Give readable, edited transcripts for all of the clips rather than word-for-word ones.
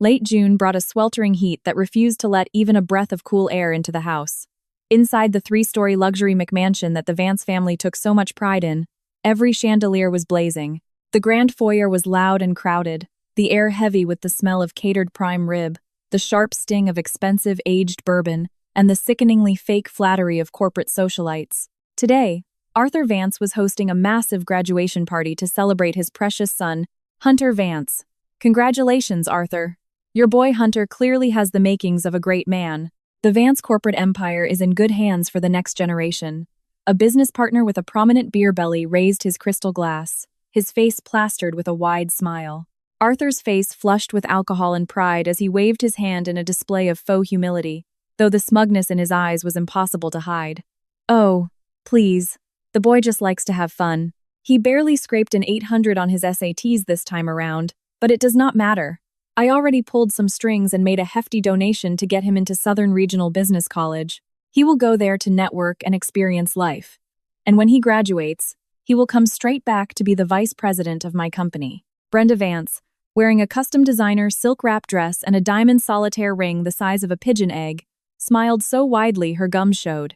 Late June brought a sweltering heat that refused to let even a breath of cool air into the house. Inside the three-story luxury McMansion that the Vance family took so much pride in, every chandelier was blazing. The grand foyer was loud and crowded, the air heavy with the smell of catered prime rib, the sharp sting of expensive aged bourbon, and the sickeningly fake flattery of corporate socialites. Today, Arthur Vance was hosting a massive graduation party to celebrate his precious son, Hunter Vance. Congratulations, Arthur. Your boy Hunter clearly has the makings of a great man. The Vance corporate empire is in good hands for the next generation. A business partner with a prominent beer belly raised his crystal glass, his face plastered with a wide smile. Arthur's face flushed with alcohol and pride as he waved his hand in a display of faux humility, though the smugness in his eyes was impossible to hide. Oh, please. The boy just likes to have fun. He barely scraped an 800 on his SATs this time around, but it does not matter. I already pulled some strings and made a hefty donation to get him into Southern Regional Business College. He will go there to network and experience life. And when he graduates, he will come straight back to be the vice president of my company. Brenda Vance, wearing a custom designer silk wrap dress and a diamond solitaire ring the size of a pigeon egg, smiled so widely her gums showed.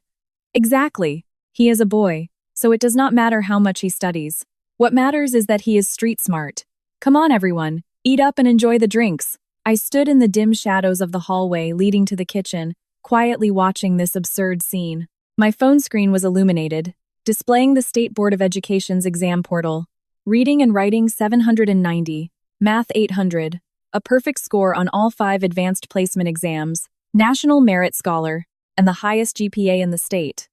Exactly. He is a boy, so it does not matter how much he studies. What matters is that he is street smart. Come on, everyone. Eat up and enjoy the drinks. I stood in the dim shadows of the hallway leading to the kitchen, quietly watching this absurd scene. My phone screen was illuminated, displaying the State Board of Education's exam portal. Reading and writing 790, math 800, a perfect score on all 5 advanced placement exams, National Merit Scholar, and the highest GPA in the state.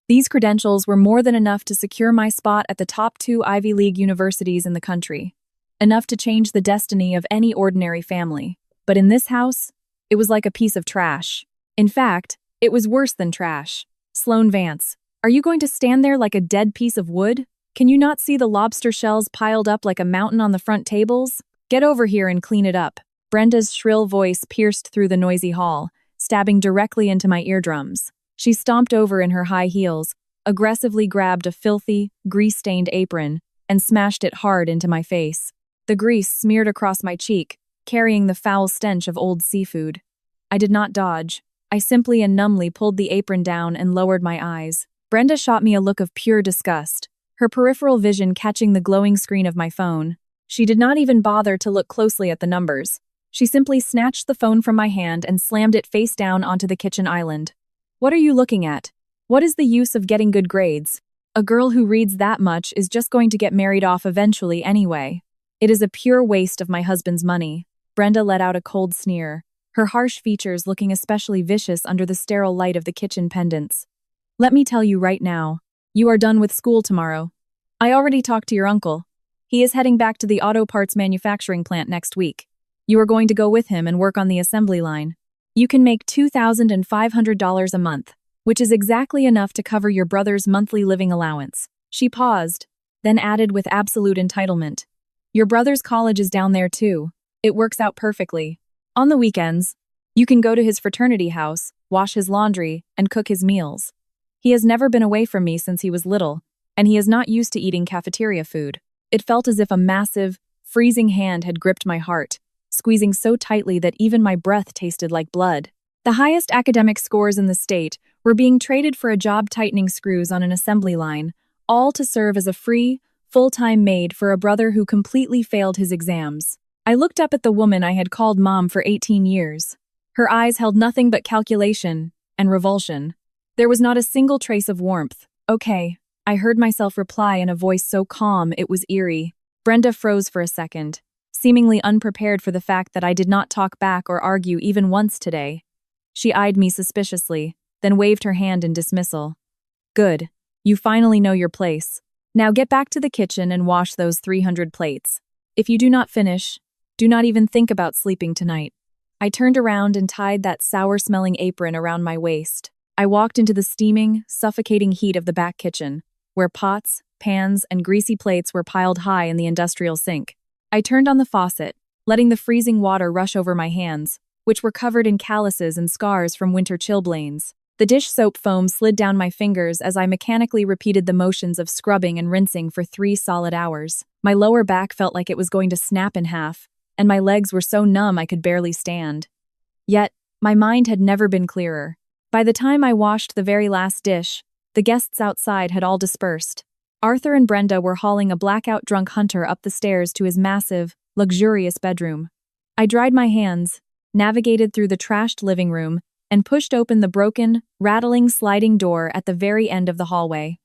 These credentials were more than enough to secure my spot at the top 2 Ivy League universities in the country. Enough to change the destiny of any ordinary family. But in this house, it was like a piece of trash. In fact, it was worse than trash. Sloan Vance, are you going to stand there like a dead piece of wood? Can you not see the lobster shells piled up like a mountain on the front tables? Get over here and clean it up. Brenda's shrill voice pierced through the noisy hall, stabbing directly into my eardrums. She stomped over in her high heels, aggressively grabbed a filthy, grease-stained apron, and smashed it hard into my face. The grease smeared across my cheek, carrying the foul stench of old seafood. I did not dodge. I simply and numbly pulled the apron down and lowered my eyes. Brenda shot me a look of pure disgust, her peripheral vision catching the glowing screen of my phone. She did not even bother to look closely at the numbers. She simply snatched the phone from my hand and slammed it face down onto the kitchen island. What are you looking at? What is the use of getting good grades? A girl who reads that much is just going to get married off eventually anyway. It is a pure waste of my husband's money. Brenda let out a cold sneer, her harsh features looking especially vicious under the sterile light of the kitchen pendants. Let me tell you right now, you are done with school tomorrow. I already talked to your uncle. He is heading back to the auto parts manufacturing plant next week. You are going to go with him and work on the assembly line. You can make $2,500 a month, which is exactly enough to cover your brother's monthly living allowance. She paused, then added with absolute entitlement. Your brother's college is down there too. It works out perfectly. On the weekends, you can go to his fraternity house, wash his laundry, and cook his meals. He has never been away from me since he was little, and he is not used to eating cafeteria food. It felt as if a massive, freezing hand had gripped my heart, squeezing so tightly that even my breath tasted like blood. The highest academic scores in the state were being traded for a job tightening screws on an assembly line, all to serve as a free, full-time maid for a brother who completely failed his exams. I looked up at the woman I had called Mom for 18 years. Her eyes held nothing but calculation and revulsion. There was not a single trace of warmth. Okay, I heard myself reply in a voice so calm it was eerie. Brenda froze for a second, seemingly unprepared for the fact that I did not talk back or argue even once today. She eyed me suspiciously, then waved her hand in dismissal. Good, you finally know your place. Now get back to the kitchen and wash those 300 plates. If you do not finish, do not even think about sleeping tonight. I turned around and tied that sour-smelling apron around my waist. I walked into the steaming, suffocating heat of the back kitchen, where pots, pans, and greasy plates were piled high in the industrial sink. I turned on the faucet, letting the freezing water rush over my hands, which were covered in calluses and scars from winter chilblains. The dish soap foam slid down my fingers as I mechanically repeated the motions of scrubbing and rinsing for 3 solid hours. My lower back felt like it was going to snap in half, and my legs were so numb I could barely stand. Yet, my mind had never been clearer. By the time I washed the very last dish, the guests outside had all dispersed. Arthur and Brenda were hauling a blackout-drunk Hunter up the stairs to his massive, luxurious bedroom. I dried my hands, navigated through the trashed living room, and pushed open the broken, rattling sliding door at the very end of the hallway.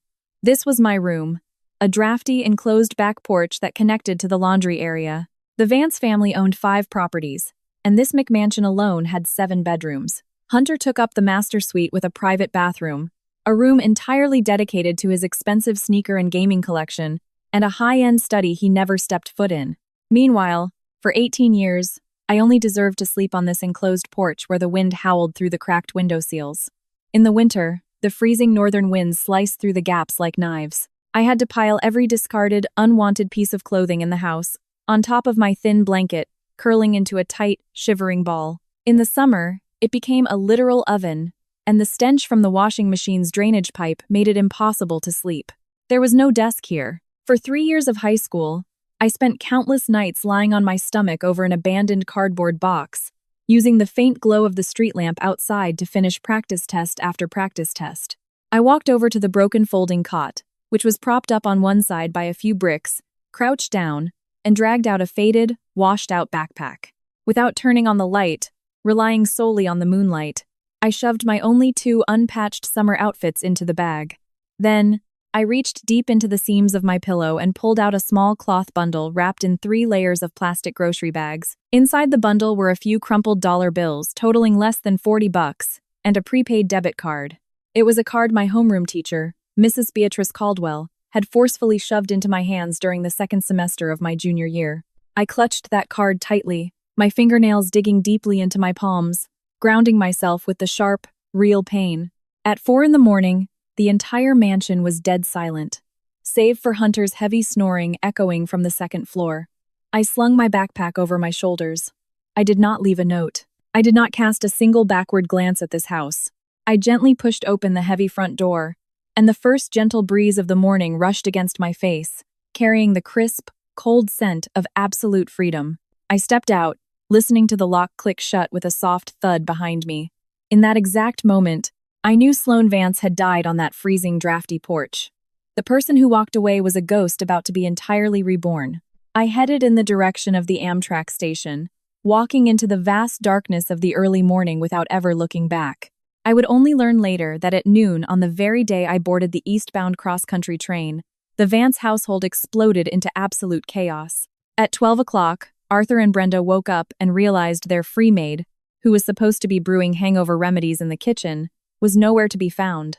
This was my room, a drafty, enclosed back porch that connected to the laundry area. The Vance family owned 5 properties, and this McMansion alone had 7 bedrooms. Hunter took up the master suite with a private bathroom, a room entirely dedicated to his expensive sneaker and gaming collection, and a high-end study he never stepped foot in. Meanwhile, for 18 years, I only deserved to sleep on this enclosed porch where the wind howled through the cracked window seals. In the winter, the freezing northern winds sliced through the gaps like knives. I had to pile every discarded, unwanted piece of clothing in the house on top of my thin blanket, curling into a tight, shivering ball. In the summer, it became a literal oven, and the stench from the washing machine's drainage pipe made it impossible to sleep. There was no desk here. For 3 years of high school, I spent countless nights lying on my stomach over an abandoned cardboard box, using the faint glow of the street lamp outside to finish practice test after practice test. I walked over to the broken folding cot, which was propped up on one side by a few bricks, crouched down, and dragged out a faded, washed-out backpack. Without turning on the light, relying solely on the moonlight, I shoved my only 2 unpatched summer outfits into the bag. Then, I reached deep into the seams of my pillow and pulled out a small cloth bundle wrapped in 3 layers of plastic grocery bags. Inside the bundle were a few crumpled dollar bills totaling less than $40 and a prepaid debit card. It was a card my homeroom teacher, Mrs. Beatrice Caldwell, had forcefully shoved into my hands during the 2nd semester of my junior year. I clutched that card tightly, my fingernails digging deeply into my palms, grounding myself with the sharp, real pain. At 4 in the morning, the entire mansion was dead silent, save for Hunter's heavy snoring echoing from the 2nd floor. I slung my backpack over my shoulders. I did not leave a note. I did not cast a single backward glance at this house. I gently pushed open the heavy front door, and the first gentle breeze of the morning rushed against my face, carrying the crisp, cold scent of absolute freedom. I stepped out, listening to the lock click shut with a soft thud behind me. In that exact moment, I knew Sloan Vance had died on that freezing, drafty porch. The person who walked away was a ghost about to be entirely reborn. I headed in the direction of the Amtrak station, walking into the vast darkness of the early morning without ever looking back. I would only learn later that at noon on the very day I boarded the eastbound cross-country train, the Vance household exploded into absolute chaos. At 12 o'clock, Arthur and Brenda woke up and realized their free maid, who was supposed to be brewing hangover remedies in the kitchen, was nowhere to be found.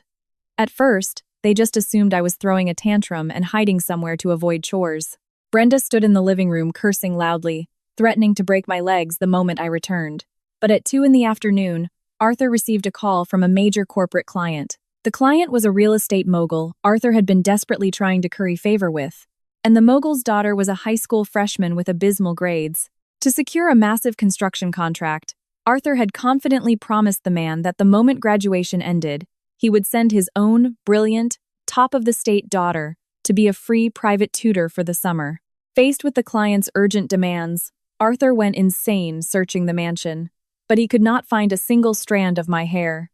At first, they just assumed I was throwing a tantrum and hiding somewhere to avoid chores. Brenda stood in the living room cursing loudly, threatening to break my legs the moment I returned. But at 2 in the afternoon, Arthur received a call from a major corporate client. The client was a real estate mogul Arthur had been desperately trying to curry favor with, and the mogul's daughter was a high school freshman with abysmal grades. To secure a massive construction contract, Arthur had confidently promised the man that the moment graduation ended, he would send his own, brilliant, top-of-the-state daughter to be a free private tutor for the summer. Faced with the client's urgent demands, Arthur went insane searching the mansion, but he could not find a single strand of my hair.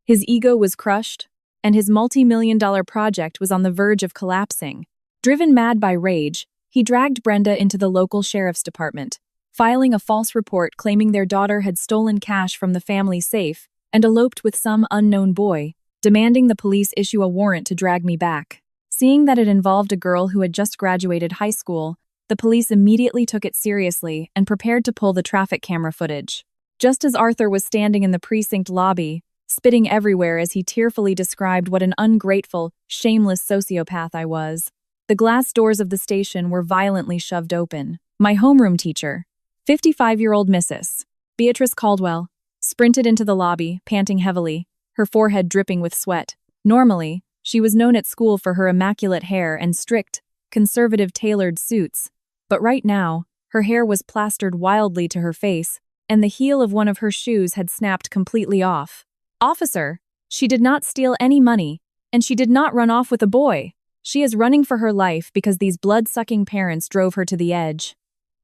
His ego was crushed, and his multi-million-dollar project was on the verge of collapsing. Driven mad by rage, he dragged Brenda into the local sheriff's department, filing a false report claiming their daughter had stolen cash from the family safe and eloped with some unknown boy, demanding the police issue a warrant to drag me back. Seeing that it involved a girl who had just graduated high school, the police immediately took it seriously and prepared to pull the traffic camera footage. Just as Arthur was standing in the precinct lobby, spitting everywhere as he tearfully described what an ungrateful, shameless sociopath I was, the glass doors of the station were violently shoved open. My homeroom teacher, 55-year-old Mrs. Beatrice Caldwell, sprinted into the lobby, panting heavily, her forehead dripping with sweat. Normally, she was known at school for her immaculate hair and strict, conservative tailored suits, but right now, her hair was plastered wildly to her face, and the heel of one of her shoes had snapped completely off. "Officer, she did not steal any money, and she did not run off with a boy. She is running for her life because these blood-sucking parents drove her to the edge."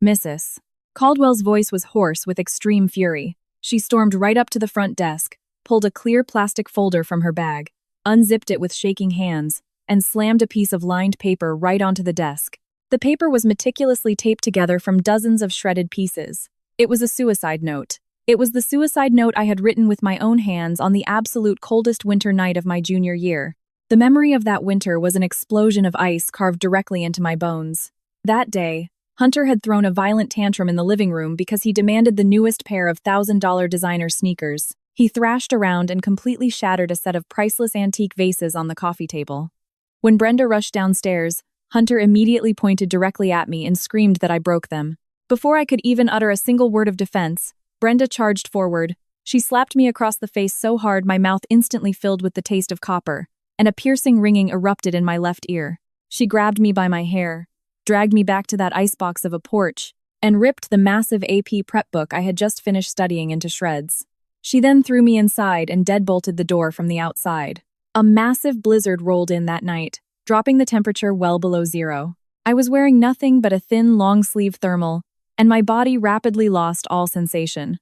Mrs. Caldwell's voice was hoarse with extreme fury. She stormed right up to the front desk, pulled a clear plastic folder from her bag, unzipped it with shaking hands, and slammed a piece of lined paper right onto the desk. The paper was meticulously taped together from dozens of shredded pieces. It was a suicide note. It was the suicide note I had written with my own hands on the absolute coldest winter night of my junior year. The memory of that winter was an explosion of ice carved directly into my bones. That day, Hunter had thrown a violent tantrum in the living room because he demanded the newest pair of $1,000 designer sneakers. He thrashed around and completely shattered a set of priceless antique vases on the coffee table. When Brenda rushed downstairs, Hunter immediately pointed directly at me and screamed that I broke them. Before I could even utter a single word of defense, Brenda charged forward. She slapped me across the face so hard my mouth instantly filled with the taste of copper, and a piercing ringing erupted in my left ear. She grabbed me by my hair, dragged me back to that icebox of a porch, and ripped the massive AP prep book I had just finished studying into shreds. She then threw me inside and deadbolted the door from the outside. A massive blizzard rolled in that night, dropping the temperature well below zero. I was wearing nothing but a thin, long-sleeve thermal, and my body rapidly lost all sensation.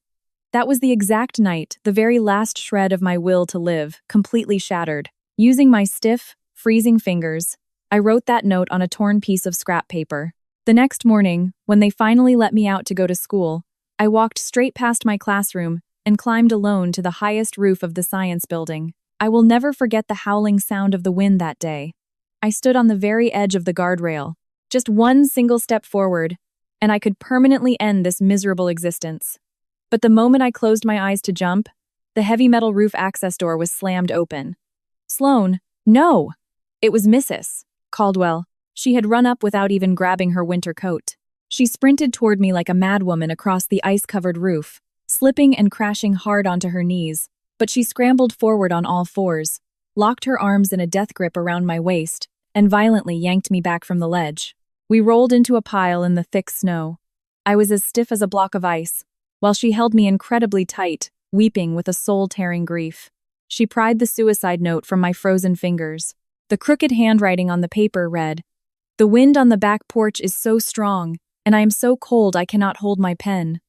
That was the exact night the very last shred of my will to live completely shattered. Using my stiff, freezing fingers, I wrote that note on a torn piece of scrap paper. The next morning, when they finally let me out to go to school, I walked straight past my classroom and climbed alone to the highest roof of the science building. I will never forget the howling sound of the wind that day. I stood on the very edge of the guardrail, just one single step forward, and I could permanently end this miserable existence. But the moment I closed my eyes to jump, the heavy metal roof access door was slammed open. Sloan, no! It was Mrs. Caldwell. She had run up without even grabbing her winter coat. She sprinted toward me like a madwoman across the ice-covered roof, slipping and crashing hard onto her knees, but she scrambled forward on all fours, locked her arms in a death grip around my waist, and violently yanked me back from the ledge. We rolled into a pile in the thick snow. I was as stiff as a block of ice, while she held me incredibly tight, weeping with a soul-tearing grief. She pried the suicide note from my frozen fingers. The crooked handwriting on the paper read, "The wind on the back porch is so strong, and I am so cold I cannot hold my pen.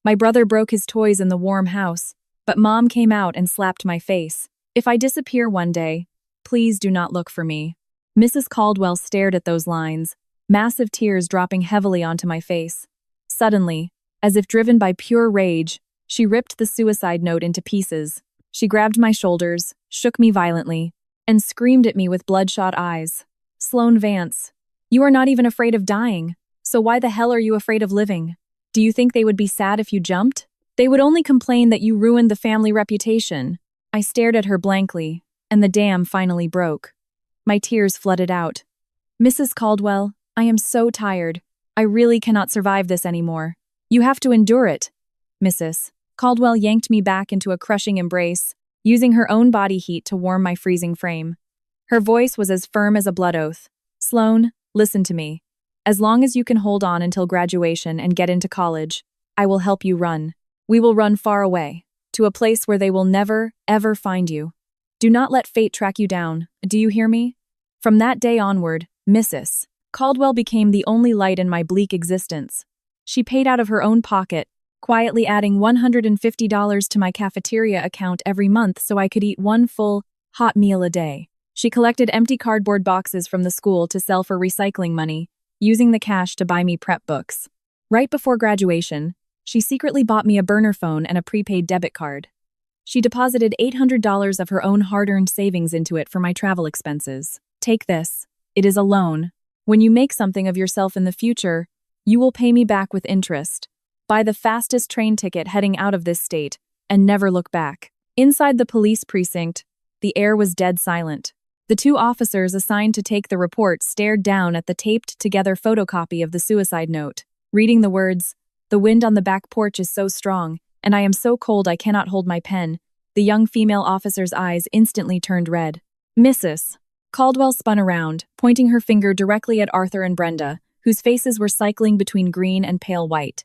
My brother broke his toys in the warm house, but Mom came out and slapped my face. If I disappear one day, please do not look for me." Mrs. Caldwell stared at those lines, massive tears dropping heavily onto my face. Suddenly, as if driven by pure rage, she ripped the suicide note into pieces. She grabbed my shoulders, shook me violently, and screamed at me with bloodshot eyes. "Sloan Vance, you are not even afraid of dying, so why the hell are you afraid of living? Do you think they would be sad if you jumped? They would only complain that you ruined the family reputation." I stared at her blankly, and the dam finally broke. My tears flooded out. "Mrs. Caldwell, I am so tired. I really cannot survive this anymore. You have to endure it." Mrs. Caldwell yanked me back into a crushing embrace, using her own body heat to warm my freezing frame. Her voice was as firm as a blood oath. "Sloan, listen to me. As long as you can hold on until graduation and get into college, I will help you run. We will run far away, to a place where they will never, ever find you. Do not let fate track you down, do you hear me?" From that day onward, Mrs. Caldwell became the only light in my bleak existence. She paid out of her own pocket, quietly adding $150 to my cafeteria account every month so I could eat one full, hot meal a day. She collected empty cardboard boxes from the school to sell for recycling money, using the cash to buy me prep books. Right before graduation, she secretly bought me a burner phone and a prepaid debit card. She deposited $800 of her own hard-earned savings into it for my travel expenses. "Take this. It is a loan. When you make something of yourself in the future, you will pay me back with interest. Buy the fastest train ticket heading out of this state, and never look back." Inside the police precinct, the air was dead silent. The two officers assigned to take the report stared down at the taped-together photocopy of the suicide note, reading the words, "The wind on the back porch is so strong, and I am so cold I cannot hold my pen." The young female officer's eyes instantly turned red. "Mrs. Caldwell spun around, pointing her finger directly at Arthur and Brenda, whose faces were cycling between green and pale white.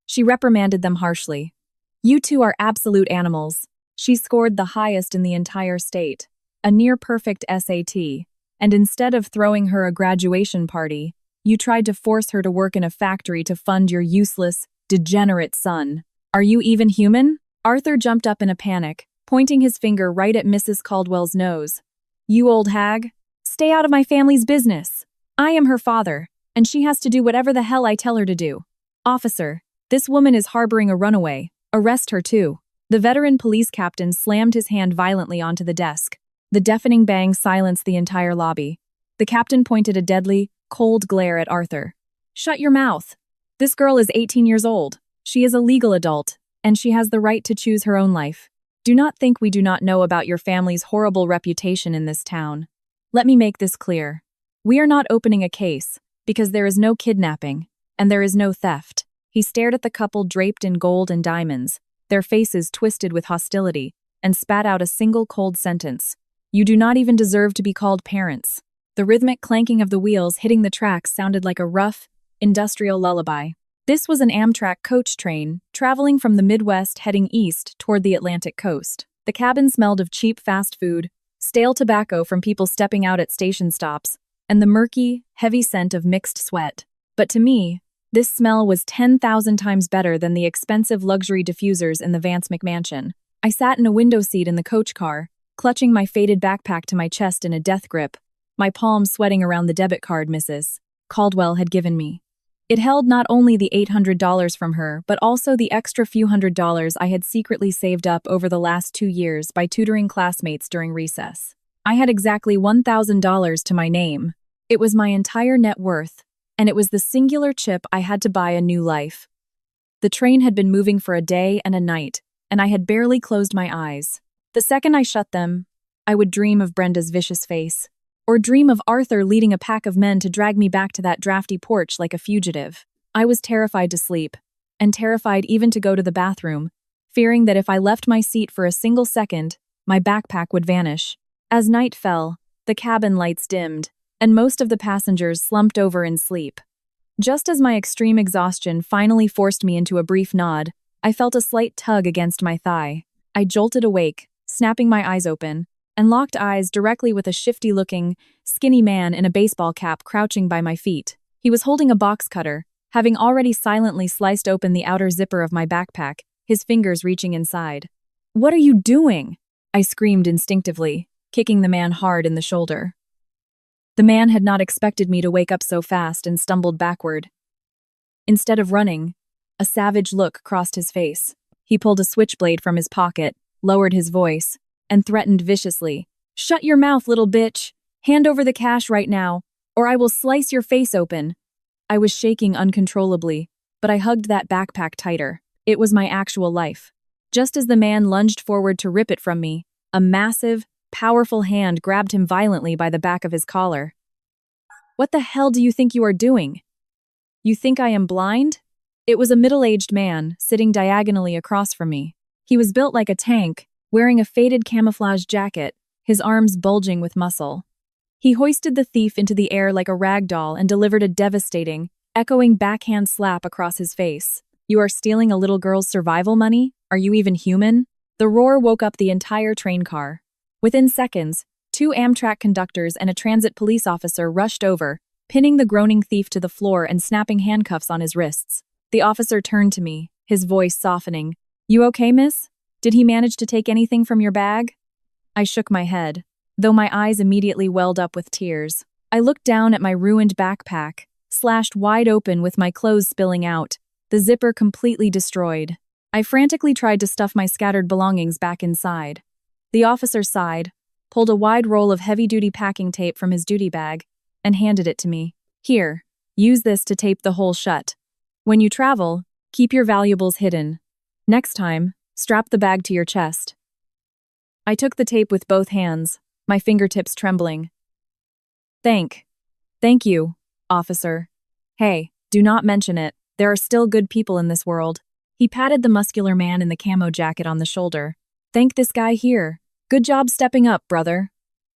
She reprimanded them harshly. "You two are absolute animals." She scored the highest in the entire state, a near-perfect SAT, and instead of throwing her a graduation party, you tried to force her to work in a factory to fund your useless, Degenerate son. Are you even human? Arthur jumped up in a panic, pointing his finger right at Mrs. Caldwell's nose. You old hag. Stay out of my family's business. I am her father, and she has to do whatever the hell I tell her to do. Officer, this woman is harboring a runaway. Arrest her too. The veteran police captain slammed his hand violently onto the desk. The deafening bang silenced the entire lobby. The captain pointed a deadly, cold glare at Arthur. Shut your mouth. This girl is 18 years old. She is a legal adult, and she has the right to choose her own life. Do not think we do not know about your family's horrible reputation in this town. Let me make this clear. We are not opening a case, because there is no kidnapping, and there is no theft. He stared at the couple draped in gold and diamonds, their faces twisted with hostility, and spat out a single cold sentence. You do not even deserve to be called parents. The rhythmic clanking of the wheels hitting the tracks sounded like a rough, industrial lullaby. This was an Amtrak coach train, traveling from the Midwest heading east toward the Atlantic coast. The cabin smelled of cheap fast food, stale tobacco from people stepping out at station stops, and the murky, heavy scent of mixed sweat. But to me, this smell was 10,000 times better than the expensive luxury diffusers in the Vance McMansion. I sat in a window seat in the coach car, clutching my faded backpack to my chest in a death grip, my palms sweating around the debit card Mrs. Caldwell had given me. It held not only the $800 from her, but also the extra few $100s I had secretly saved up over the last 2 years by tutoring classmates during recess. I had exactly $1,000 to my name. It was my entire net worth, and it was the singular chip I had to buy a new life. The train had been moving for a day and a night, and I had barely closed my eyes. The second I shut them, I would dream of Brenda's vicious face, or dream of Arthur leading a pack of men to drag me back to that drafty porch like a fugitive. I was terrified to sleep, and terrified even to go to the bathroom, fearing that if I left my seat for a single second, my backpack would vanish. As night fell, the cabin lights dimmed, and most of the passengers slumped over in sleep. Just as my extreme exhaustion finally forced me into a brief nod, I felt a slight tug against my thigh. I jolted awake, snapping my eyes open, and locked eyes directly with a shifty-looking, skinny man in a baseball cap crouching by my feet. He was holding a box cutter, having already silently sliced open the outer zipper of my backpack, his fingers reaching inside. "What are you doing?" I screamed instinctively, kicking the man hard in the shoulder. The man had not expected me to wake up so fast and stumbled backward. Instead of running, a savage look crossed his face. He pulled a switchblade from his pocket, lowered his voice, and threatened viciously. "Shut your mouth, little bitch! Hand over the cash right now, or I will slice your face open." I was shaking uncontrollably, but I hugged that backpack tighter. It was my actual life. Just as the man lunged forward to rip it from me, a massive, powerful hand grabbed him violently by the back of his collar. "What the hell do you think you are doing? You think I am blind?" It was a middle-aged man, sitting diagonally across from me. He was built like a tank, wearing a faded camouflage jacket, his arms bulging with muscle. He hoisted the thief into the air like a rag doll and delivered a devastating, echoing backhand slap across his face. "You are stealing a little girl's survival money? Are you even human?" The roar woke up the entire train car. Within seconds, 2 Amtrak conductors and a transit police officer rushed over, pinning the groaning thief to the floor and snapping handcuffs on his wrists. The officer turned to me, his voice softening. "You okay, miss? Did he manage to take anything from your bag?" I shook my head, though my eyes immediately welled up with tears. I looked down at my ruined backpack, slashed wide open with my clothes spilling out, the zipper completely destroyed. I frantically tried to stuff my scattered belongings back inside. The officer sighed, pulled a wide roll of heavy-duty packing tape from his duty bag, and handed it to me. "Here, use this to tape the hole shut. When you travel, keep your valuables hidden. Next time, strap the bag to your chest." I took the tape with both hands, my fingertips trembling. Thank you, officer. Hey, do not mention it. There are still good people in this world." He patted the muscular man in the camo jacket on the shoulder. "Thank this guy here. Good job stepping up, brother."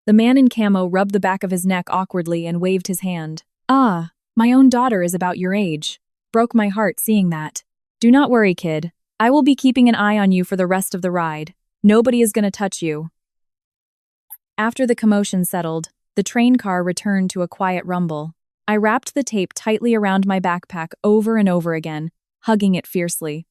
The man in camo rubbed the back of his neck awkwardly and waved his hand. "Ah, my own daughter is about your age." Broke my heart seeing that. "Do not worry, kid. I will be keeping an eye on you for the rest of the ride. Nobody is gonna touch you." After the commotion settled, the train car returned to a quiet rumble. I wrapped the tape tightly around my backpack over and over again, hugging it fiercely.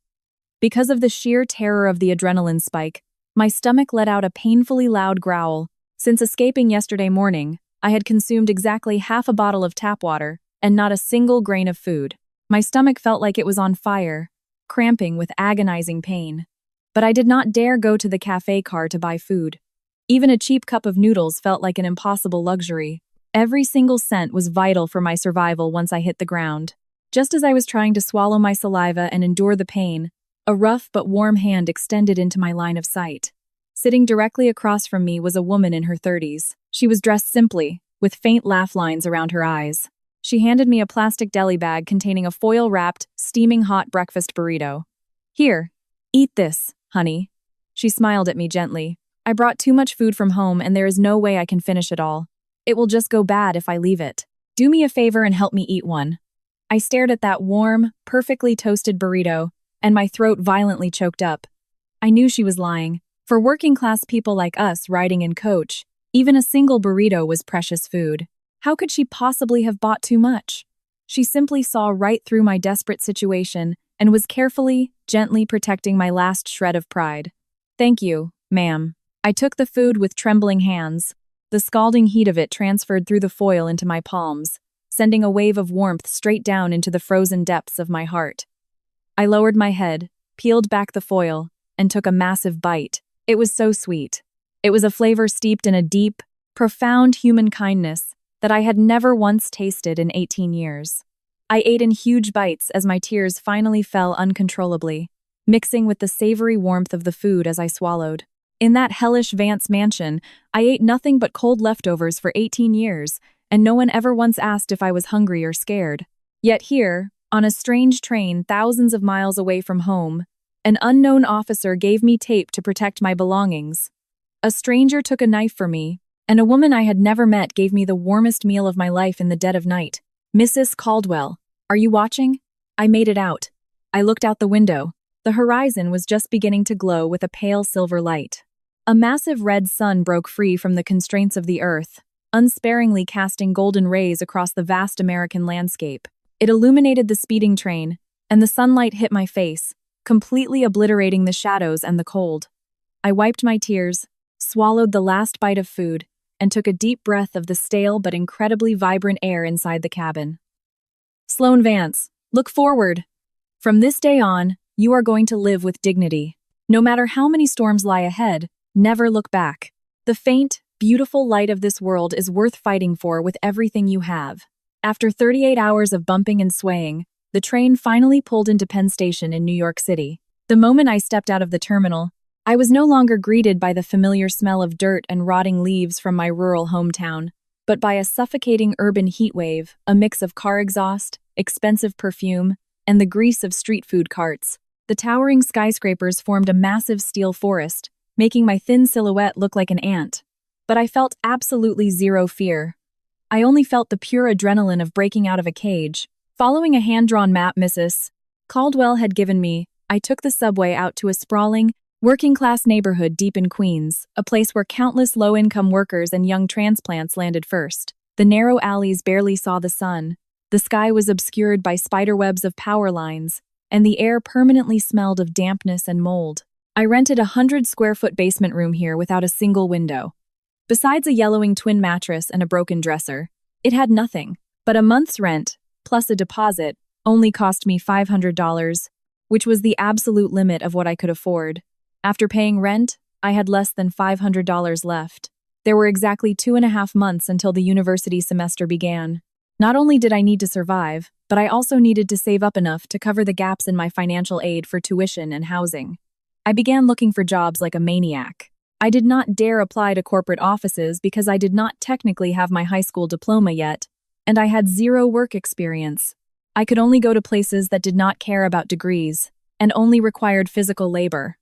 Because of the sheer terror of the adrenaline spike, my stomach let out a painfully loud growl. Since escaping yesterday morning, I had consumed exactly half a bottle of tap water and not a single grain of food. My stomach felt like it was on fire, cramping with agonizing pain. But I did not dare go to the cafe car to buy food. Even a cheap cup of noodles felt like an impossible luxury. Every single cent was vital for my survival once I hit the ground. Just as I was trying to swallow my saliva and endure the pain, a rough but warm hand extended into my line of sight. Sitting directly across from me was a woman in her 30s. She was dressed simply, with faint laugh lines around her eyes. She handed me a plastic deli bag containing a foil-wrapped, steaming hot breakfast burrito. "Here, eat this, honey." She smiled at me gently. "I brought too much food from home and there is no way I can finish it all. It will just go bad if I leave it. Do me a favor and help me eat one." I stared at that warm, perfectly toasted burrito, and my throat violently choked up. I knew she was lying. For working-class people like us riding in coach, even a single burrito was precious food. How could she possibly have bought too much? She simply saw right through my desperate situation and was carefully, gently protecting my last shred of pride. "Thank you, ma'am." I took the food with trembling hands. The scalding heat of it transferred through the foil into my palms, sending a wave of warmth straight down into the frozen depths of my heart. I lowered my head, peeled back the foil, and took a massive bite. It was so sweet. It was a flavor steeped in a deep, profound human kindness that I had never once tasted in 18 years. I ate in huge bites as my tears finally fell uncontrollably, mixing with the savory warmth of the food as I swallowed. In that hellish Vance mansion, I ate nothing but cold leftovers for 18 years, and no one ever once asked if I was hungry or scared. Yet here, on a strange train thousands of miles away from home, an unknown officer gave me tape to protect my belongings. A stranger took a knife for me, and a woman I had never met gave me the warmest meal of my life in the dead of night. "Mrs. Caldwell, are you watching?" I made it out. I looked out the window. The horizon was just beginning to glow with a pale silver light. A massive red sun broke free from the constraints of the earth, unsparingly casting golden rays across the vast American landscape. It illuminated the speeding train, and the sunlight hit my face, completely obliterating the shadows and the cold. I wiped my tears, swallowed the last bite of food, and took a deep breath of the stale but incredibly vibrant air inside the cabin. "Sloan Vance, look forward. From this day on, you are going to live with dignity. No matter how many storms lie ahead, never look back. The faint, beautiful light of this world is worth fighting for with everything you have." After 38 hours of bumping and swaying, the train finally pulled into Penn Station in New York City. The moment I stepped out of the terminal, I was no longer greeted by the familiar smell of dirt and rotting leaves from my rural hometown, but by a suffocating urban heatwave, a mix of car exhaust, expensive perfume, and the grease of street food carts. The towering skyscrapers formed a massive steel forest, making my thin silhouette look like an ant. But I felt absolutely zero fear. I only felt the pure adrenaline of breaking out of a cage. Following a hand-drawn map Mrs. Caldwell had given me, I took the subway out to a sprawling, working-class neighborhood deep in Queens, a place where countless low-income workers and young transplants landed first. The narrow alleys barely saw the sun. The sky was obscured by spiderwebs of power lines, and the air permanently smelled of dampness and mold. I rented a 100-square-foot basement room here without a single window. Besides a yellowing twin mattress and a broken dresser, it had nothing. But a month's rent, plus a deposit, only cost me $500, which was the absolute limit of what I could afford. After paying rent, I had less than $500 left. There were exactly 2.5 months until the university semester began. Not only did I need to survive, but I also needed to save up enough to cover the gaps in my financial aid for tuition and housing. I began looking for jobs like a maniac. I did not dare apply to corporate offices because I did not technically have my high school diploma yet, and I had zero work experience. I could only go to places that did not care about degrees and only required physical labor.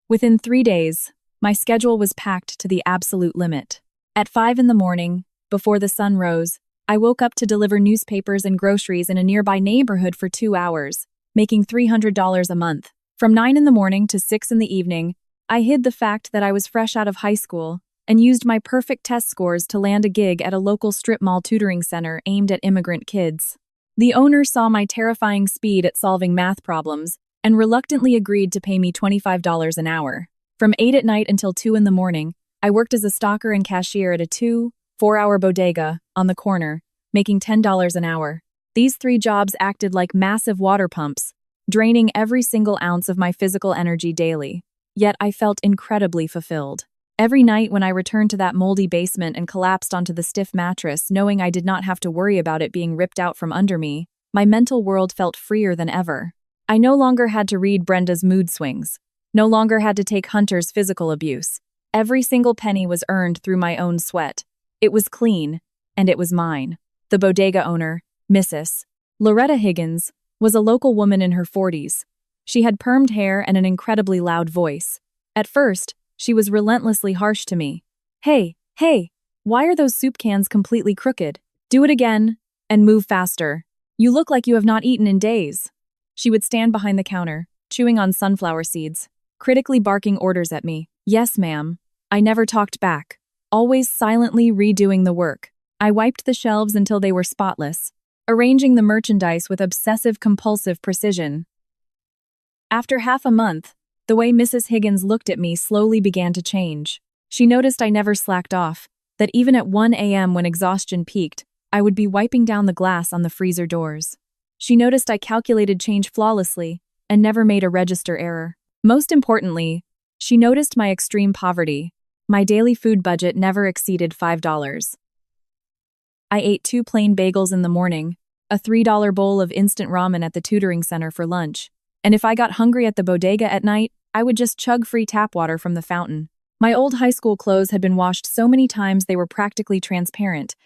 Within 3 days, my schedule was packed to the absolute limit. At 5 in the morning, before the sun rose, I woke up to deliver newspapers and groceries in a nearby neighborhood for 2 hours, making $300 a month. From 9 in the morning to 6 in the evening, I hid the fact that I was fresh out of high school and used my perfect test scores to land a gig at a local strip mall tutoring center aimed at immigrant kids. The owner saw my terrifying speed at solving math problems and reluctantly agreed to pay me $25 an hour. From 8 at night until 2 in the morning, I worked as a stocker and cashier at a 4-hour bodega on the corner, making $10 an hour. These 3 jobs acted like massive water pumps, draining every single ounce of my physical energy daily. Yet I felt incredibly fulfilled. Every night when I returned to that moldy basement and collapsed onto the stiff mattress, knowing I did not have to worry about it being ripped out from under me, my mental world felt freer than ever. I no longer had to read Brenda's mood swings, no longer had to take Hunter's physical abuse. Every single penny was earned through my own sweat. It was clean, and it was mine. The bodega owner, Mrs. Loretta Higgins, was a local woman in her 40s. She had permed hair and an incredibly loud voice. At first, she was relentlessly harsh to me. Hey, why are those soup cans completely crooked? Do it again, and move faster. You look like you have not eaten in days. She would stand behind the counter, chewing on sunflower seeds, critically barking orders at me. Yes, ma'am. I never talked back, always silently redoing the work. I wiped the shelves until they were spotless, arranging the merchandise with obsessive-compulsive precision. After half a month, the way Mrs. Higgins looked at me slowly began to change. She noticed I never slacked off, that even at 1 a.m. when exhaustion peaked, I would be wiping down the glass on the freezer doors. She noticed I calculated change flawlessly and never made a register error. Most importantly, she noticed my extreme poverty. My daily food budget never exceeded $5. I ate 2 plain bagels in the morning, a $3 bowl of instant ramen at the tutoring center for lunch, and if I got hungry at the bodega at night, I would just chug free tap water from the fountain. My old high school clothes had been washed so many times they were practically transparent,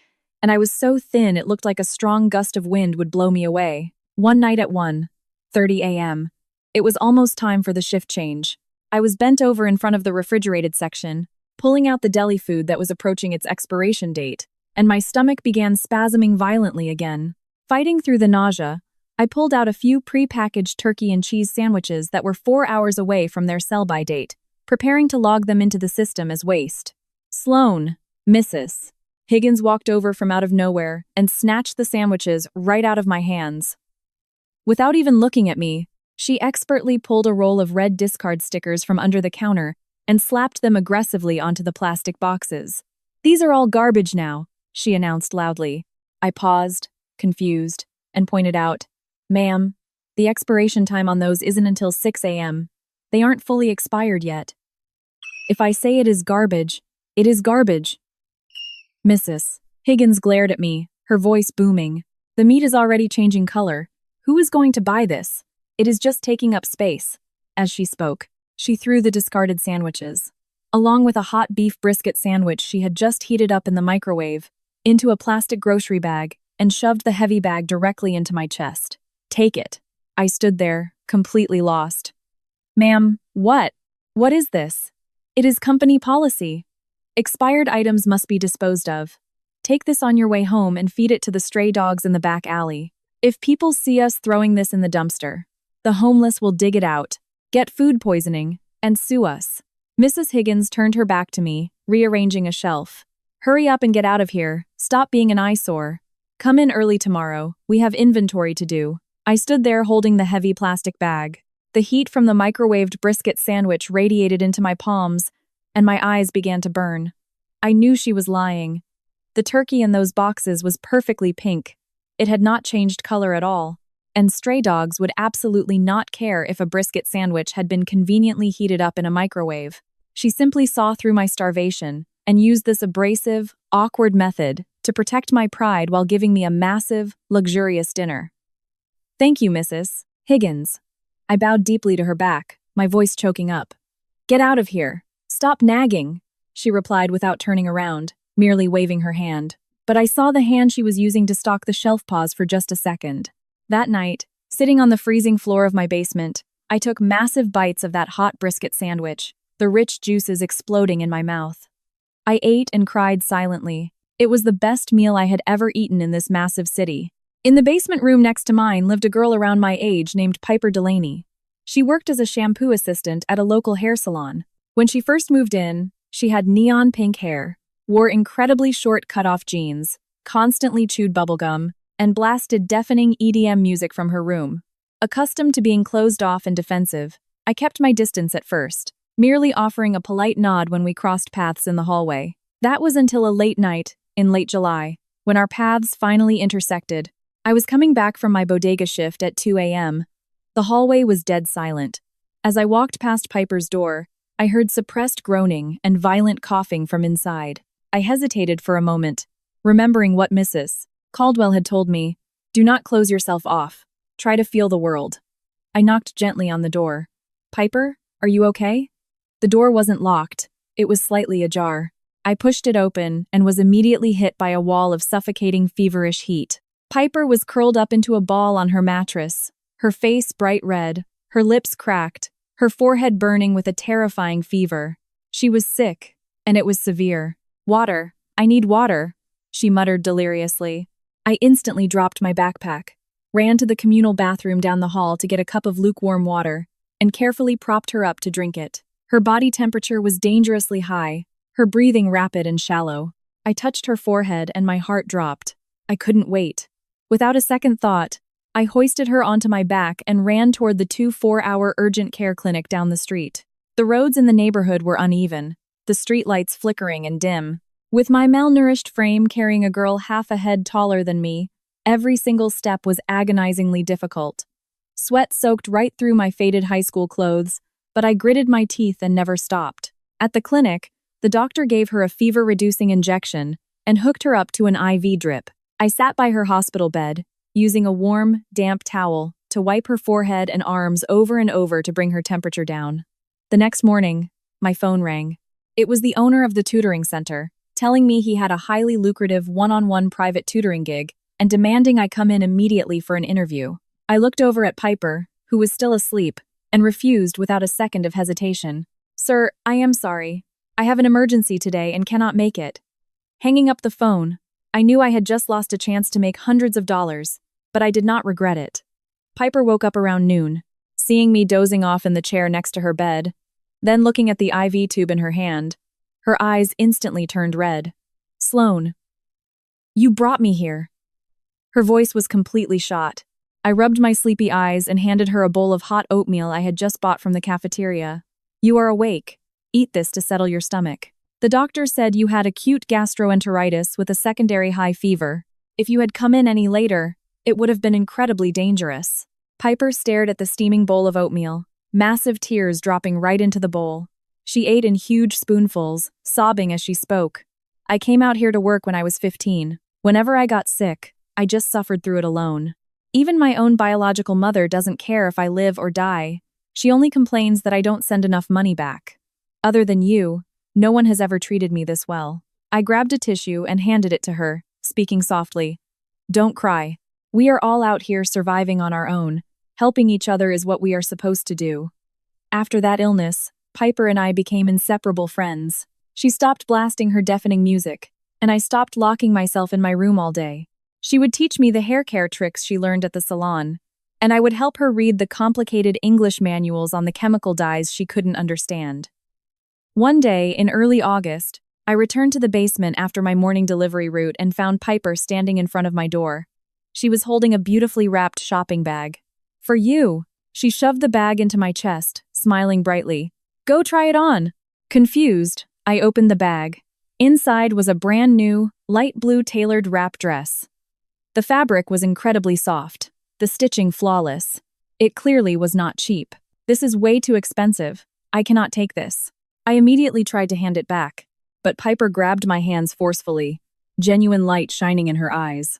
and I was so thin it looked like a strong gust of wind would blow me away. One night at 1:30 a.m., it was almost time for the shift change. I was bent over in front of the refrigerated section, pulling out the deli food that was approaching its expiration date, and my stomach began spasming violently again. Fighting through the nausea, I pulled out a few pre-packaged turkey and cheese sandwiches that were 4 hours away from their sell-by date, preparing to log them into the system as waste. Sloan, Mrs. Higgins walked over from out of nowhere and snatched the sandwiches right out of my hands. Without even looking at me, she expertly pulled a roll of red discard stickers from under the counter and slapped them aggressively onto the plastic boxes. These are all garbage now, she announced loudly. I paused, confused, and pointed out, Ma'am, the expiration time on those isn't until 6 a.m. They aren't fully expired yet. If I say it is garbage, it is garbage. Mrs. Higgins glared at me, her voice booming. The meat is already changing color. Who is going to buy this? It is just taking up space. As she spoke, she threw the discarded sandwiches, along with a hot beef brisket sandwich she had just heated up in the microwave, into a plastic grocery bag and shoved the heavy bag directly into my chest. Take it. I stood there, completely lost. Ma'am, what? What is this? It is company policy. Expired items must be disposed of. Take this on your way home and feed it to the stray dogs in the back alley. If people see us throwing this in the dumpster, the homeless will dig it out, get food poisoning, and sue us. Mrs. Higgins turned her back to me, rearranging a shelf. Hurry up and get out of here. Stop being an eyesore. Come in early tomorrow. We have inventory to do. I stood there holding the heavy plastic bag. The heat from the microwaved brisket sandwich radiated into my palms, and my eyes began to burn. I knew she was lying. The turkey in those boxes was perfectly pink. It had not changed color at all, and stray dogs would absolutely not care if a brisket sandwich had been conveniently heated up in a microwave. She simply saw through my starvation and used this abrasive, awkward method to protect my pride while giving me a massive, luxurious dinner. Thank you, Mrs. Higgins. I bowed deeply to her back, my voice choking up. Get out of here. Stop nagging, she replied without turning around, merely waving her hand. But I saw the hand she was using to stock the shelf pause for just a second. That night, sitting on the freezing floor of my basement, I took massive bites of that hot brisket sandwich, the rich juices exploding in my mouth. I ate and cried silently. It was the best meal I had ever eaten in this massive city. In the basement room next to mine lived a girl around my age named Piper Delaney. She worked as a shampoo assistant at a local hair salon. When she first moved in, she had neon pink hair, wore incredibly short cut-off jeans, constantly chewed bubblegum, and blasted deafening EDM music from her room. Accustomed to being closed off and defensive, I kept my distance at first, merely offering a polite nod when we crossed paths in the hallway. That was until a late night, in late July, when our paths finally intersected. I was coming back from my bodega shift at 2 a.m. The hallway was dead silent. As I walked past Piper's door, I heard suppressed groaning and violent coughing from inside. I hesitated for a moment, remembering what Mrs. Caldwell had told me. Do not close yourself off. Try to feel the world. I knocked gently on the door. Piper, are you okay? The door wasn't locked. It was slightly ajar. I pushed it open and was immediately hit by a wall of suffocating feverish heat. Piper was curled up into a ball on her mattress, her face bright red, her lips cracked, her forehead burning with a terrifying fever. She was sick, and it was severe. Water. I need water, she muttered deliriously. I instantly dropped my backpack, ran to the communal bathroom down the hall to get a cup of lukewarm water, and carefully propped her up to drink it. Her body temperature was dangerously high, her breathing rapid and shallow. I touched her forehead and my heart dropped. I couldn't wait. Without a second thought, I hoisted her onto my back and ran toward the 2 4-hour urgent care clinic down the street. The roads in the neighborhood were uneven, the streetlights flickering and dim. With my malnourished frame carrying a girl half a head taller than me, every single step was agonizingly difficult. Sweat soaked right through my faded high school clothes, but I gritted my teeth and never stopped. At the clinic, the doctor gave her a fever-reducing injection and hooked her up to an IV drip. I sat by her hospital bed, using a warm, damp towel to wipe her forehead and arms over and over to bring her temperature down. The next morning, my phone rang. It was the owner of the tutoring center, telling me he had a highly lucrative one-on-one private tutoring gig and demanding I come in immediately for an interview. I looked over at Piper, who was still asleep, and refused without a second of hesitation. Sir, I am sorry. I have an emergency today and cannot make it. Hanging up the phone, I knew I had just lost a chance to make hundreds of dollars, but I did not regret it. Piper woke up around noon, seeing me dozing off in the chair next to her bed, then looking at the IV tube in her hand. Her eyes instantly turned red. Sloan, you brought me here. Her voice was completely shot. I rubbed my sleepy eyes and handed her a bowl of hot oatmeal I had just bought from the cafeteria. You are awake. Eat this to settle your stomach. The doctor said you had acute gastroenteritis with a secondary high fever. If you had come in any later, it would have been incredibly dangerous. Piper stared at the steaming bowl of oatmeal, massive tears dropping right into the bowl. She ate in huge spoonfuls, sobbing as she spoke. I came out here to work when I was 15. Whenever I got sick, I just suffered through it alone. Even my own biological mother doesn't care if I live or die. She only complains that I don't send enough money back. Other than you, no one has ever treated me this well. I grabbed a tissue and handed it to her, speaking softly. Don't cry. We are all out here surviving on our own. Helping each other is what we are supposed to do. After that illness, Piper and I became inseparable friends. She stopped blasting her deafening music, and I stopped locking myself in my room all day. She would teach me the hair care tricks she learned at the salon, and I would help her read the complicated English manuals on the chemical dyes she couldn't understand. One day, in early August, I returned to the basement after my morning delivery route and found Piper standing in front of my door. She was holding a beautifully wrapped shopping bag. For you! She shoved the bag into my chest, smiling brightly. Go try it on! Confused, I opened the bag. Inside was a brand new, light blue tailored wrap dress. The fabric was incredibly soft, the stitching flawless. It clearly was not cheap. This is way too expensive. I cannot take this. I immediately tried to hand it back, but Piper grabbed my hands forcefully, genuine light shining in her eyes.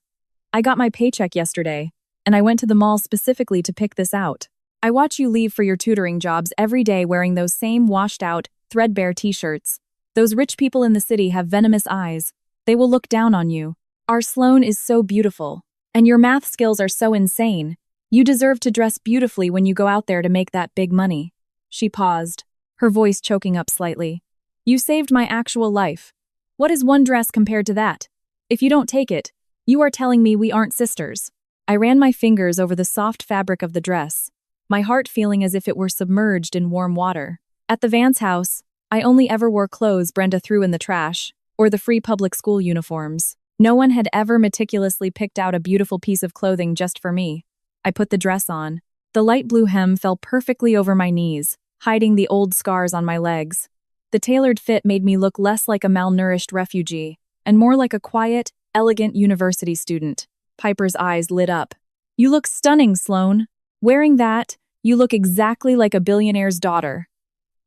I got my paycheck yesterday, and I went to the mall specifically to pick this out. I watch you leave for your tutoring jobs every day wearing those same washed-out, threadbare t-shirts. Those rich people in the city have venomous eyes. They will look down on you. Our Sloan is so beautiful, and your math skills are so insane. You deserve to dress beautifully when you go out there to make that big money. She paused, her voice choking up slightly. You saved my actual life. What is one dress compared to that? If you don't take it, you are telling me we aren't sisters. I ran my fingers over the soft fabric of the dress, my heart feeling as if it were submerged in warm water. At the Vance house, I only ever wore clothes Brenda threw in the trash, or the free public school uniforms. No one had ever meticulously picked out a beautiful piece of clothing just for me. I put the dress on. The light blue hem fell perfectly over my knees, hiding the old scars on my legs. The tailored fit made me look less like a malnourished refugee, and more like a quiet, elegant university student. Piper's eyes lit up. "You look stunning, Sloane. Wearing that, you look exactly like a billionaire's daughter."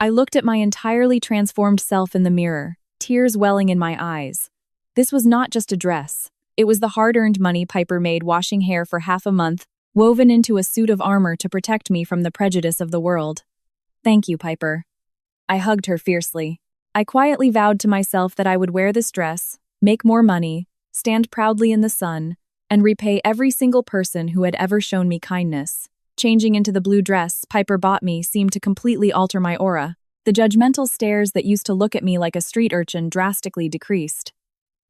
I looked at my entirely transformed self in the mirror, tears welling in my eyes. This was not just a dress. It was the hard-earned money Piper made washing hair for half a month, woven into a suit of armor to protect me from the prejudice of the world. "Thank you, Piper." I hugged her fiercely. I quietly vowed to myself that I would wear this dress, make more money, stand proudly in the sun, and repay every single person who had ever shown me kindness. Changing into the blue dress Piper bought me seemed to completely alter my aura. The judgmental stares that used to look at me like a street urchin drastically decreased.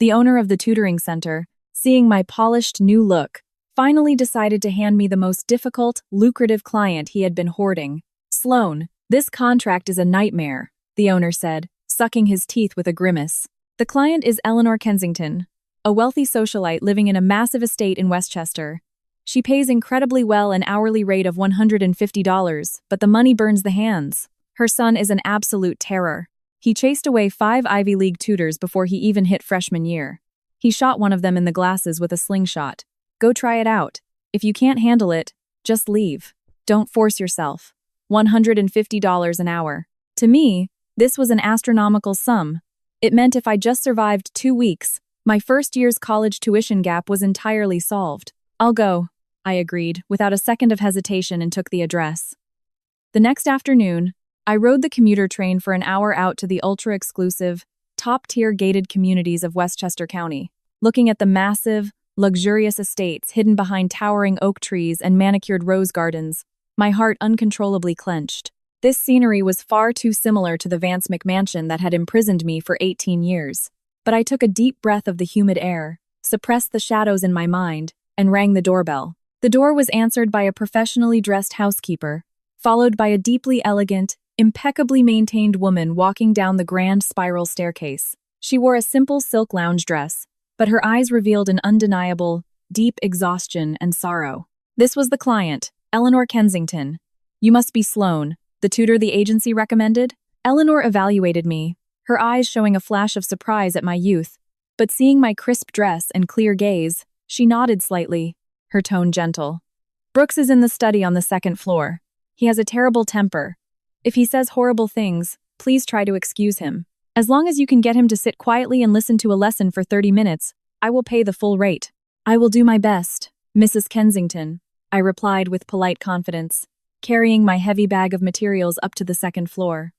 The owner of the tutoring center, seeing my polished new look, finally decided to hand me the most difficult, lucrative client he had been hoarding. "Sloane, this contract is a nightmare," the owner said, sucking his teeth with a grimace. "The client is Eleanor Kensington, a wealthy socialite living in a massive estate in Westchester. She pays incredibly well, an hourly rate of $150, but the money burns the hands. Her son is an absolute terror. He chased away 5 Ivy League tutors before he even hit freshman year. He shot one of them in the glasses with a slingshot. Go try it out. If you can't handle it, just leave. Don't force yourself. $150 an hour. To me, this was an astronomical sum. It meant if I just survived 2 weeks, my first year's college tuition gap was entirely solved. "I'll go," I agreed, without a second of hesitation, and took the address. The next afternoon, I rode the commuter train for an hour out to the ultra-exclusive, top-tier gated communities of Westchester County, looking at the massive, luxurious estates hidden behind towering oak trees and manicured rose gardens. My heart uncontrollably clenched. This scenery was far too similar to the Vance McMansion that had imprisoned me for 18 years. But I took a deep breath of the humid air, suppressed the shadows in my mind, and rang the doorbell. The door was answered by a professionally dressed housekeeper, followed by a deeply elegant, impeccably maintained woman walking down the grand spiral staircase. She wore a simple silk lounge dress, but her eyes revealed an undeniable, deep exhaustion and sorrow. This was the client, Eleanor Kensington. "You must be Sloane, the tutor the agency recommended?" Eleanor evaluated me, her eyes showing a flash of surprise at my youth, but seeing my crisp dress and clear gaze, she nodded slightly, her tone gentle. "Brooks is in the study on the 2nd floor. He has a terrible temper. If he says horrible things, please try to excuse him. As long as you can get him to sit quietly and listen to a lesson for 30 minutes, I will pay the full rate." "I will do my best, Mrs. Kensington," I replied with polite confidence, carrying my heavy bag of materials up to the 2nd floor.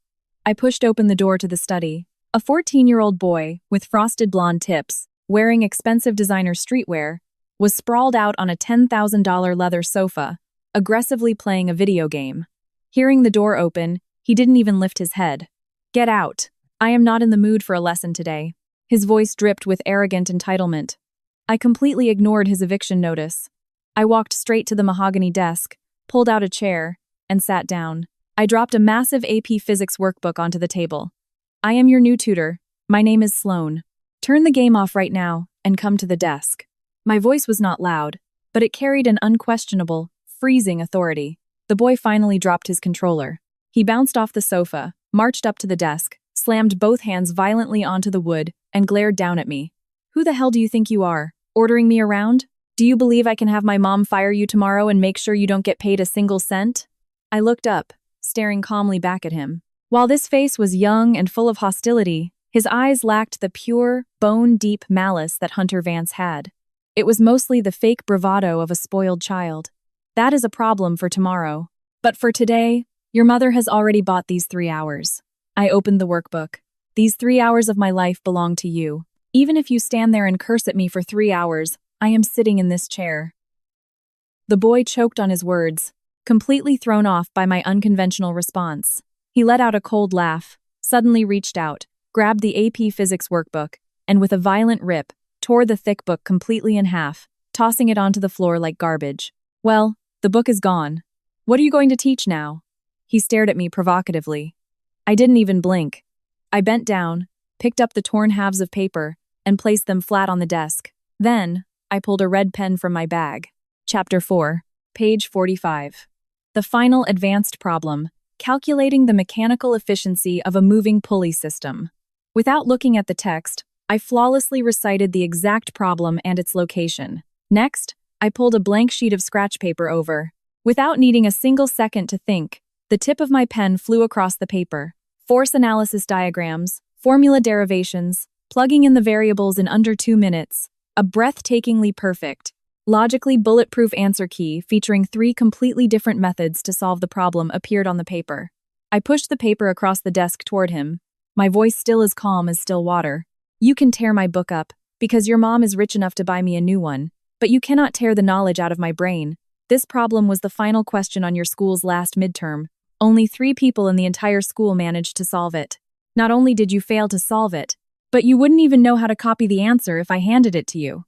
I pushed open the door to the study. A 14-year-old boy, with frosted blonde tips, wearing expensive designer streetwear, was sprawled out on a $10,000 leather sofa, aggressively playing a video game. Hearing the door open, he didn't even lift his head. "Get out. I am not in the mood for a lesson today." His voice dripped with arrogant entitlement. I completely ignored his eviction notice. I walked straight to the mahogany desk, pulled out a chair, and sat down. I dropped a massive AP Physics workbook onto the table. "I am your new tutor. My name is Sloane. Turn the game off right now and come to the desk." My voice was not loud, but it carried an unquestionable, freezing authority. The boy finally dropped his controller. He bounced off the sofa, marched up to the desk, slammed both hands violently onto the wood, and glared down at me. "Who the hell do you think you are? Ordering me around? Do you believe I can have my mom fire you tomorrow and make sure you don't get paid a single cent?" I looked up, staring calmly back at him. While this face was young and full of hostility, his eyes lacked the pure, bone-deep malice that Hunter Vance had. It was mostly the fake bravado of a spoiled child. "That is a problem for tomorrow. But for today, your mother has already bought these 3 hours." I opened the workbook. "These 3 hours of my life belong to you. Even if you stand there and curse at me for 3 hours, I am sitting in this chair." The boy choked on his words, completely thrown off by my unconventional response. He let out a cold laugh, suddenly reached out, grabbed the AP Physics workbook, and with a violent rip, tore the thick book completely in half, tossing it onto the floor like garbage. "Well, the book is gone. What are you going to teach now?" He stared at me provocatively. I didn't even blink. I bent down, picked up the torn halves of paper, and placed them flat on the desk. Then, I pulled a red pen from my bag. Chapter 4, page 45. The final advanced problem, calculating the mechanical efficiency of a moving pulley system. Without looking at the text, I flawlessly recited the exact problem and its location. Next, I pulled a blank sheet of scratch paper over. Without needing a single second to think, the tip of my pen flew across the paper. Force analysis diagrams, formula derivations, plugging in the variables in under 2 minutes. A breathtakingly perfect, logically bulletproof answer key featuring 3 completely different methods to solve the problem appeared on the paper. I pushed the paper across the desk toward him, my voice still as calm as still water. You can tear my book up, because your mom is rich enough to buy me a new one, but you cannot tear the knowledge out of my brain. This problem was the final question on your school's last midterm. Only 3 people in the entire school managed to solve it. Not only did you fail to solve it, but you wouldn't even know how to copy the answer if I handed it to you.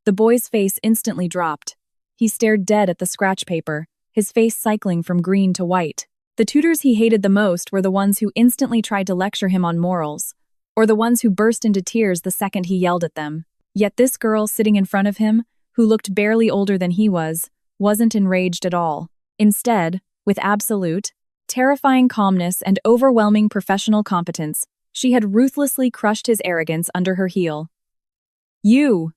The boy's face instantly dropped. He stared dead at the scratch paper, his face cycling from green to white. The tutors he hated the most were the ones who instantly tried to lecture him on morals, or the ones who burst into tears the second he yelled at them. Yet this girl sitting in front of him, who looked barely older than he was, wasn't enraged at all. Instead, with absolute, terrifying calmness and overwhelming professional competence, she had ruthlessly crushed his arrogance under her heel. You!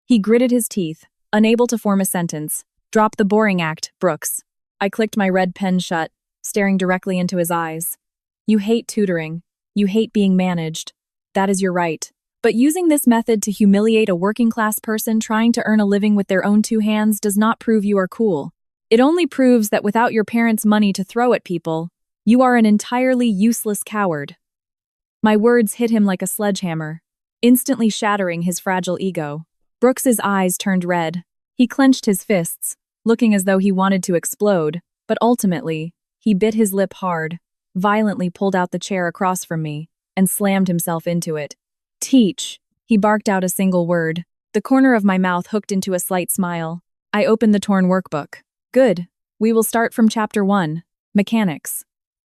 He gritted his teeth, unable to form a sentence. Drop the boring act, Brooks. I clicked my red pen shut, staring directly into his eyes. You hate tutoring. You hate being managed. That is your right. But using this method to humiliate a working-class person trying to earn a living with their own 2 hands does not prove you are cool. It only proves that without your parents' money to throw at people, you are an entirely useless coward. My words hit him like a sledgehammer, instantly shattering his fragile ego. Brooks's eyes turned red. He clenched his fists, looking as though he wanted to explode, but ultimately, he bit his lip hard, violently pulled out the chair across from me, and slammed himself into it. Teach! He barked out a single word. The corner of my mouth hooked into a slight smile. I opened the torn workbook. Good. We will start from Chapter 1, Mechanics.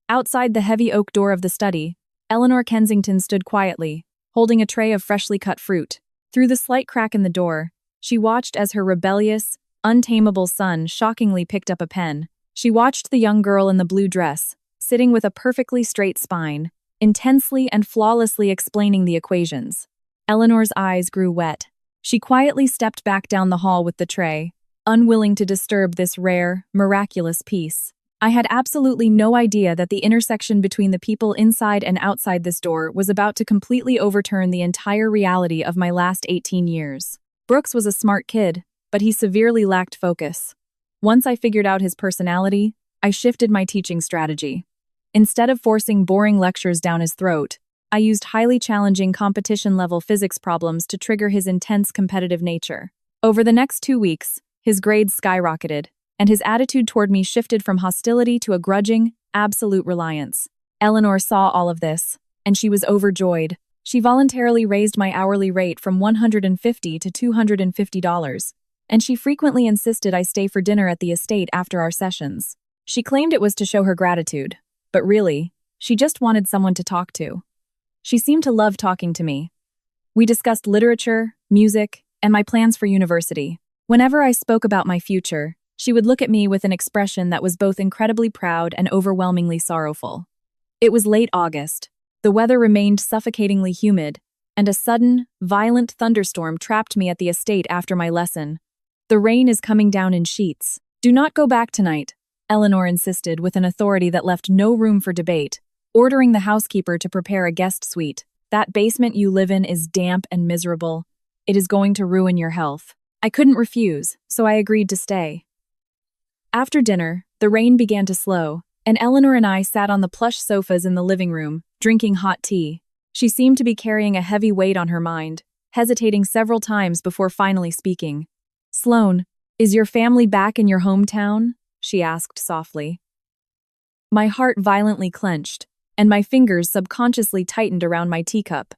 Outside the heavy oak door of the study, Eleanor Kensington stood quietly, holding a tray of freshly cut fruit. Through the slight crack in the door, she watched as her rebellious, untamable son shockingly picked up a pen. She watched the young girl in the blue dress, sitting with a perfectly straight spine, intensely and flawlessly explaining the equations. Eleanor's eyes grew wet. She quietly stepped back down the hall with the tray, unwilling to disturb this rare, miraculous peace. I had absolutely no idea that the intersection between the people inside and outside this door was about to completely overturn the entire reality of my last 18 years. Brooks was a smart kid, but he severely lacked focus. Once I figured out his personality, I shifted my teaching strategy. Instead of forcing boring lectures down his throat, I used highly challenging competition-level physics problems to trigger his intense competitive nature. Over the next 2 weeks, his grades skyrocketed, and his attitude toward me shifted from hostility to a grudging, absolute reliance. Eleanor saw all of this, and she was overjoyed. She voluntarily raised my hourly rate from $150 to $250, and she frequently insisted I stay for dinner at the estate after our sessions. She claimed it was to show her gratitude, but really, she just wanted someone to talk to. She seemed to love talking to me. We discussed literature, music, and my plans for university. Whenever I spoke about my future, she would look at me with an expression that was both incredibly proud and overwhelmingly sorrowful. It was late August. The weather remained suffocatingly humid, and a sudden, violent thunderstorm trapped me at the estate after my lesson. The rain is coming down in sheets. Do not go back tonight, Eleanor insisted with an authority that left no room for debate, ordering the housekeeper to prepare a guest suite. That basement you live in is damp and miserable. It is going to ruin your health. I couldn't refuse, so I agreed to stay. After dinner, the rain began to slow, and Eleanor and I sat on the plush sofas in the living room, drinking hot tea. She seemed to be carrying a heavy weight on her mind, hesitating several times before finally speaking. Sloane, is your family back in your hometown? She asked softly. My heart violently clenched, and my fingers subconsciously tightened around my teacup.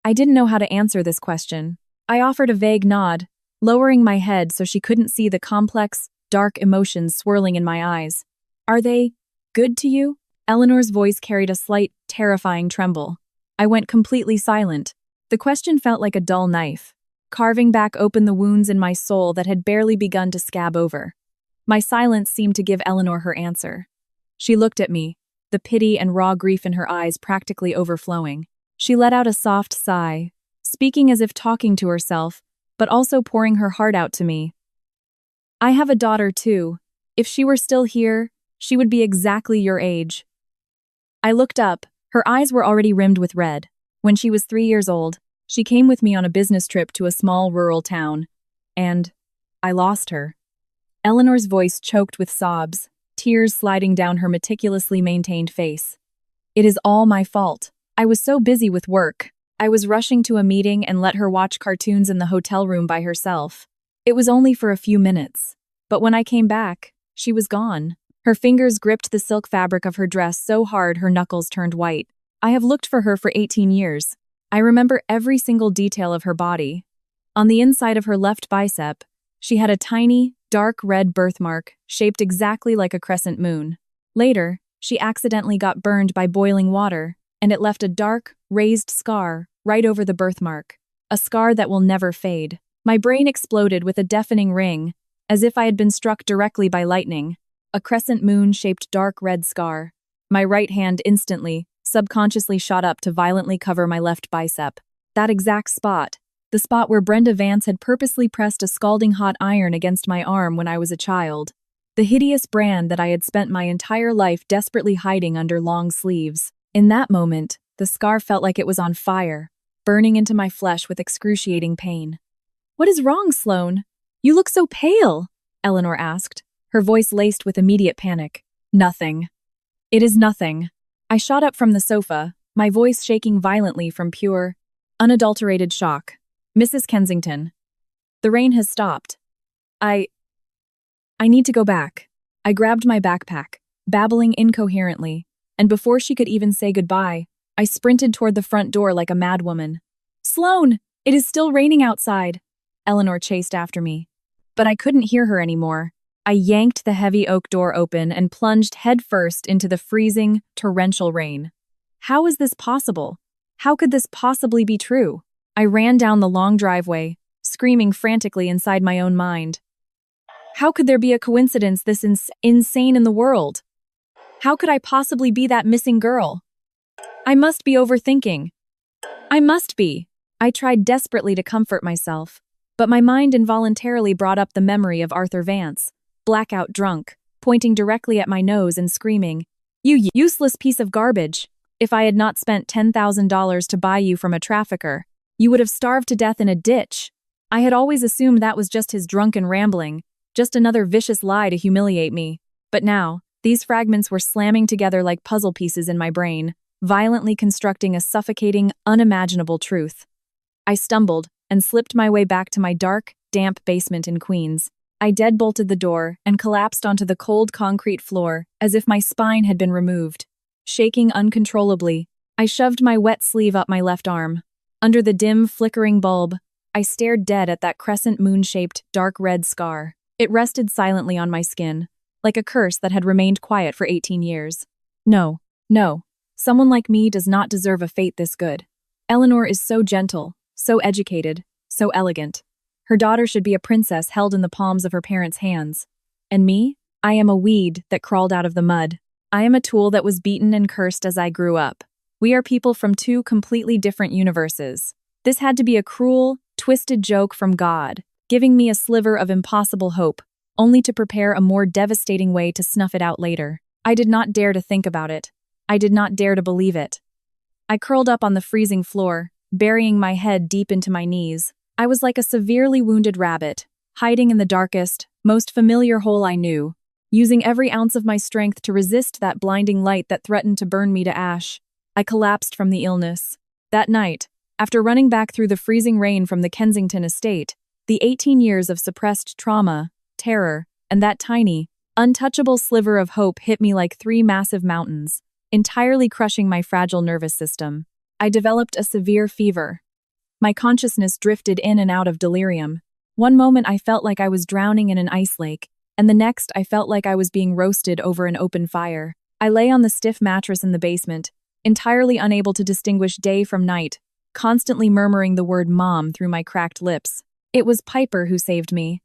I didn't know how to answer this question. I offered a vague nod, lowering my head so she couldn't see the complex, dark emotions swirling in my eyes. Are they good to you? Eleanor's voice carried a slight, terrifying tremble. I went completely silent. The question felt like a dull knife, carving back open the wounds in my soul that had barely begun to scab over. My silence seemed to give Eleanor her answer. She looked at me, the pity and raw grief in her eyes practically overflowing. She let out a soft sigh, speaking as if talking to herself, but also pouring her heart out to me. I have a daughter too. If she were still here, she would be exactly your age. I looked up. Her eyes were already rimmed with red. When she was 3 years old, she came with me on a business trip to a small rural town. And I lost her. Eleanor's voice choked with sobs, tears sliding down her meticulously maintained face. It is all my fault. I was so busy with work. I was rushing to a meeting and let her watch cartoons in the hotel room by herself. It was only for a few minutes. But when I came back, she was gone. Her fingers gripped the silk fabric of her dress so hard her knuckles turned white. I have looked for her for 18 years. I remember every single detail of her body. On the inside of her left bicep, she had a tiny, dark red birthmark shaped exactly like a crescent moon. Later, she accidentally got burned by boiling water, and it left a dark, raised scar right over the birthmark, a scar that will never fade. My brain exploded with a deafening ring, as if I had been struck directly by lightning. A crescent moon-shaped dark red scar. My right hand instantly, subconsciously shot up to violently cover my left bicep. That exact spot, the spot where Brenda Vance had purposely pressed a scalding hot iron against my arm when I was a child. The hideous brand that I had spent my entire life desperately hiding under long sleeves. In that moment, the scar felt like it was on fire, burning into my flesh with excruciating pain. "What is wrong, Sloane? You look so pale," Eleanor asked, her voice laced with immediate panic. "Nothing. It is nothing." I shot up from the sofa, my voice shaking violently from pure, unadulterated shock. "Mrs. Kensington, the rain has stopped. I need to go back." I grabbed my backpack, babbling incoherently, and before she could even say goodbye, I sprinted toward the front door like a madwoman. "Sloane, it is still raining outside," Eleanor chased after me. But I couldn't hear her anymore. I yanked the heavy oak door open and plunged headfirst into the freezing, torrential rain. How is this possible? How could this possibly be true? I ran down the long driveway, screaming frantically inside my own mind. How could there be a coincidence this insane in the world? How could I possibly be that missing girl? I must be overthinking. I must be. I tried desperately to comfort myself, but my mind involuntarily brought up the memory of Arthur Vance, blackout drunk, pointing directly at my nose and screaming, "You useless piece of garbage! If I had not spent $10,000 to buy you from a trafficker, you would have starved to death in a ditch." I had always assumed that was just his drunken rambling, just another vicious lie to humiliate me. But now, these fragments were slamming together like puzzle pieces in my brain, violently constructing a suffocating, unimaginable truth. I stumbled and slipped my way back to my dark, damp basement in Queens. I deadbolted the door and collapsed onto the cold concrete floor as if my spine had been removed. Shaking uncontrollably, I shoved my wet sleeve up my left arm. Under the dim, flickering bulb, I stared dead at that crescent moon-shaped, dark red scar. It rested silently on my skin, like a curse that had remained quiet for 18 years. No, someone like me does not deserve a fate this good. Eleanor is so gentle, so educated, so elegant. Her daughter should be a princess held in the palms of her parents' hands. And me? I am a weed that crawled out of the mud. I am a tool that was beaten and cursed as I grew up. We are people from two completely different universes. This had to be a cruel, twisted joke from God, giving me a sliver of impossible hope, only to prepare a more devastating way to snuff it out later. I did not dare to think about it. I did not dare to believe it. I curled up on the freezing floor, burying my head deep into my knees. I was like a severely wounded rabbit, hiding in the darkest, most familiar hole I knew, using every ounce of my strength to resist that blinding light that threatened to burn me to ash. I collapsed from the illness. That night, after running back through the freezing rain from the Kensington estate, the 18 years of suppressed trauma, terror, and that tiny, untouchable sliver of hope hit me like 3 massive mountains, entirely crushing my fragile nervous system. I developed a severe fever. My consciousness drifted in and out of delirium. One moment I felt like I was drowning in an ice lake, and the next I felt like I was being roasted over an open fire. I lay on the stiff mattress in the basement, entirely unable to distinguish day from night, constantly murmuring the word mom through my cracked lips. It was Piper who saved me.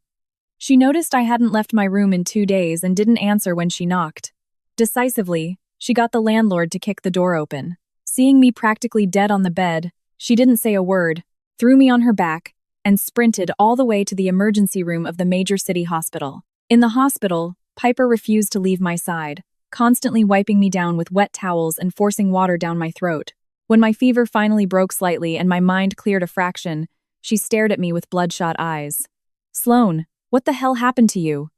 She noticed I hadn't left my room in 2 days and didn't answer when she knocked. Decisively, she got the landlord to kick the door open. Seeing me practically dead on the bed, she didn't say a word, threw me on her back, and sprinted all the way to the emergency room of the major city hospital. In the hospital, Piper refused to leave my side, constantly wiping me down with wet towels and forcing water down my throat. When my fever finally broke slightly and my mind cleared a fraction, she stared at me with bloodshot eyes. "Sloan, what the hell happened to you?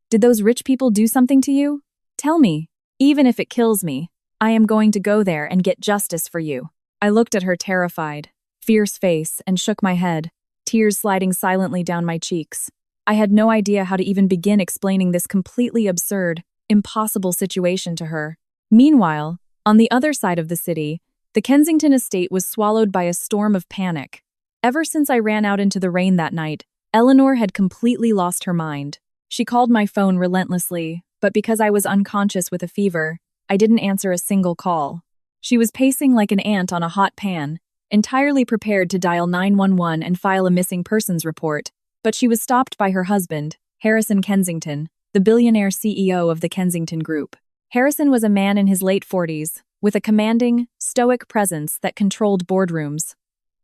Did those rich people do something to you? Tell me. Even if it kills me, I am going to go there and get justice for you." I looked at her terrified, fierce face and shook my head, tears sliding silently down my cheeks. I had no idea how to even begin explaining this completely absurd, impossible situation to her. Meanwhile, on the other side of the city, the Kensington estate was swallowed by a storm of panic. Ever since I ran out into the rain that night, Eleanor had completely lost her mind. She called my phone relentlessly, but because I was unconscious with a fever, I didn't answer a single call. She was pacing like an ant on a hot pan, entirely prepared to dial 911 and file a missing persons report, but she was stopped by her husband, Harrison Kensington, the billionaire CEO of the Kensington Group. Harrison was a man in his late 40s, with a commanding, stoic presence that controlled boardrooms.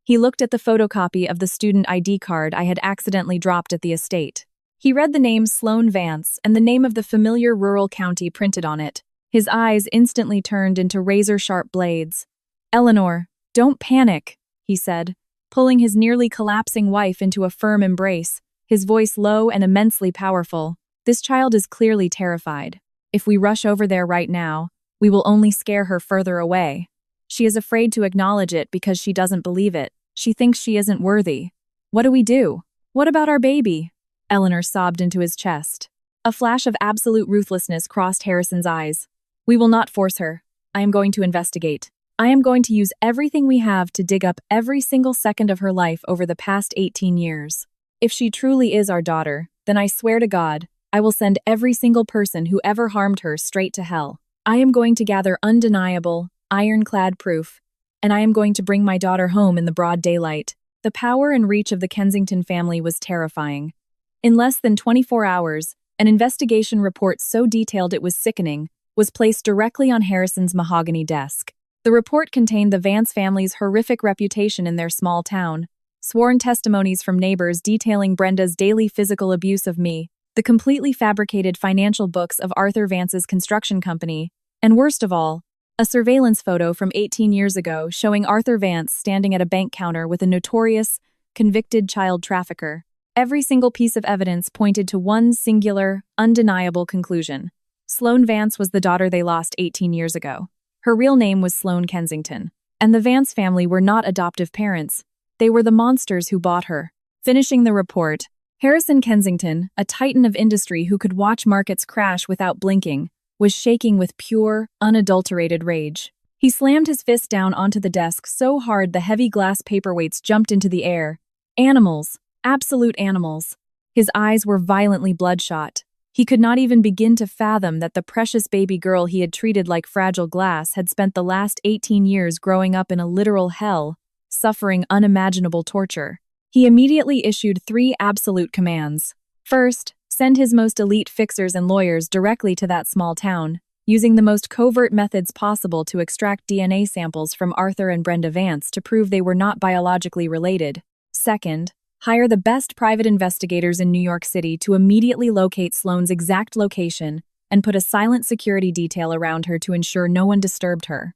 He looked at the photocopy of the student ID card I had accidentally dropped at the estate. He read the name Sloan Vance and the name of the familiar rural county printed on it. His eyes instantly turned into razor-sharp blades. "Eleanor, don't panic," he said, pulling his nearly collapsing wife into a firm embrace, his voice low and immensely powerful. "This child is clearly terrified. If we rush over there right now, we will only scare her further away. She is afraid to acknowledge it because she doesn't believe it. She thinks she isn't worthy. What do we do? What about our baby?" Eleanor sobbed into his chest. A flash of absolute ruthlessness crossed Harrison's eyes. "We will not force her. I am going to investigate. I am going to use everything we have to dig up every single second of her life over the past 18 years. If she truly is our daughter, then I swear to God, I will send every single person who ever harmed her straight to hell. I am going to gather undeniable, ironclad proof, and I am going to bring my daughter home in the broad daylight." The power and reach of the Kensington family was terrifying. In less than 24 hours, an investigation report so detailed it was sickening was placed directly on Harrison's mahogany desk. The report contained the Vance family's horrific reputation in their small town, sworn testimonies from neighbors detailing Brenda's daily physical abuse of me, the completely fabricated financial books of Arthur Vance's construction company, and worst of all, a surveillance photo from 18 years ago showing Arthur Vance standing at a bank counter with a notorious, convicted child trafficker. Every single piece of evidence pointed to one singular, undeniable conclusion. Sloan Vance was the daughter they lost 18 years ago. Her real name was Sloan Kensington, and the Vance family were not adoptive parents. They were the monsters who bought her. Finishing the report, Harrison Kensington, a titan of industry who could watch markets crash without blinking, was shaking with pure, unadulterated rage. He slammed his fist down onto the desk so hard the heavy glass paperweights jumped into the air. Animals. Absolute animals. His eyes were violently bloodshot. He could not even begin to fathom that the precious baby girl he had treated like fragile glass had spent the last 18 years growing up in a literal hell, suffering unimaginable torture. He immediately issued 3 absolute commands. First, send his most elite fixers and lawyers directly to that small town, using the most covert methods possible to extract DNA samples from Arthur and Brenda Vance to prove they were not biologically related. Second, hire the best private investigators in New York City to immediately locate Sloan's exact location and put a silent security detail around her to ensure no one disturbed her.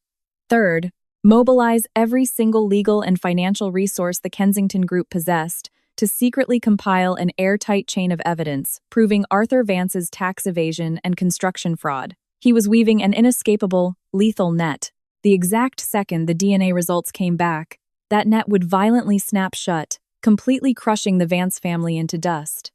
Third, mobilize every single legal and financial resource the Kensington Group possessed to secretly compile an airtight chain of evidence proving Arthur Vance's tax evasion and construction fraud. He was weaving an inescapable, lethal net. The exact second the DNA results came back, that net would violently snap shut, completely crushing the Vance family into dust.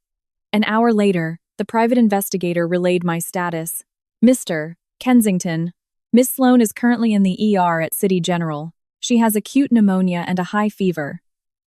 An hour later, the private investigator relayed my status. "Mr. Kensington, Miss Sloan is currently in the ER at City General. She has acute pneumonia and a high fever.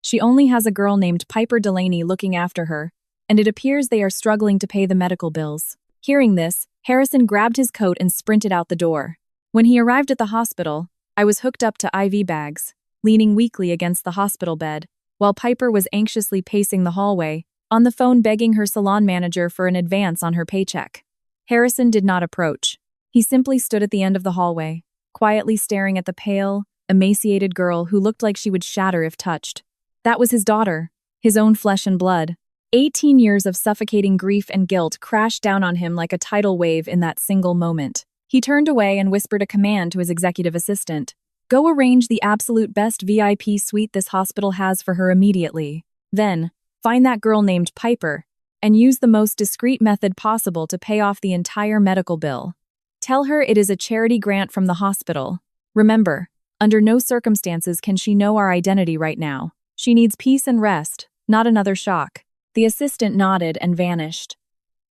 She only has a girl named Piper Delaney looking after her, and it appears they are struggling to pay the medical bills." Hearing this, Harrison grabbed his coat and sprinted out the door. When he arrived at the hospital, I was hooked up to IV bags. leaning weakly against the hospital bed, while Piper was anxiously pacing the hallway, on the phone begging her salon manager for an advance on her paycheck. Harrison did not approach. He simply stood at the end of the hallway, quietly staring at the pale, emaciated girl who looked like she would shatter if touched. That was his daughter, his own flesh and blood. 18 years of suffocating grief and guilt crashed down on him like a tidal wave in that single moment. He turned away and whispered a command to his executive assistant. Go arrange the absolute best VIP suite this hospital has for her immediately. Then, find that girl named Piper, and use the most discreet method possible to pay off the entire medical bill. Tell her it is a charity grant from the hospital. Remember, under no circumstances can she know our identity right now. She needs peace and rest, not another shock. The assistant nodded and vanished.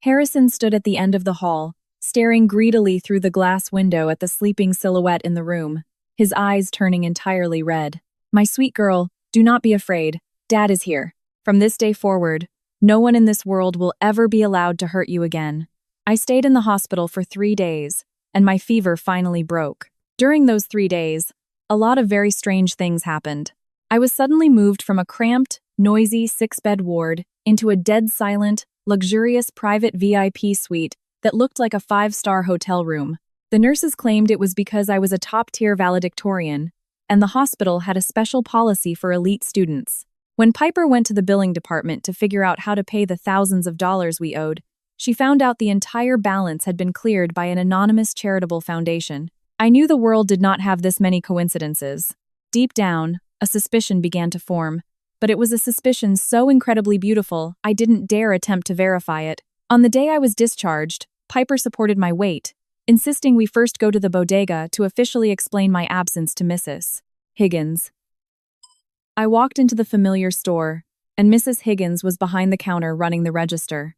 Harrison stood at the end of the hall, staring greedily through the glass window at the sleeping silhouette in the room, his eyes turning entirely red. My sweet girl, do not be afraid. Dad is here. From this day forward, no one in this world will ever be allowed to hurt you again. I stayed in the hospital for 3 days, and my fever finally broke. During those 3 days, a lot of very strange things happened. I was suddenly moved from a cramped, noisy 6-bed ward into a dead-silent, luxurious private VIP suite that looked like a 5-star hotel room. The nurses claimed it was because I was a top-tier valedictorian, and the hospital had a special policy for elite students. When Piper went to the billing department to figure out how to pay the thousands of dollars we owed, she found out the entire balance had been cleared by an anonymous charitable foundation. I knew the world did not have this many coincidences. Deep down, a suspicion began to form, but it was a suspicion so incredibly beautiful I didn't dare attempt to verify it. On the day I was discharged, Piper supported my wait, insisting we first go to the bodega to officially explain my absence to Mrs. Higgins. I walked into the familiar store, and Mrs. Higgins was behind the counter running the register.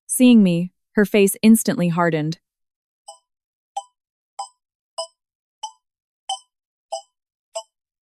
Seeing me, her face instantly hardened.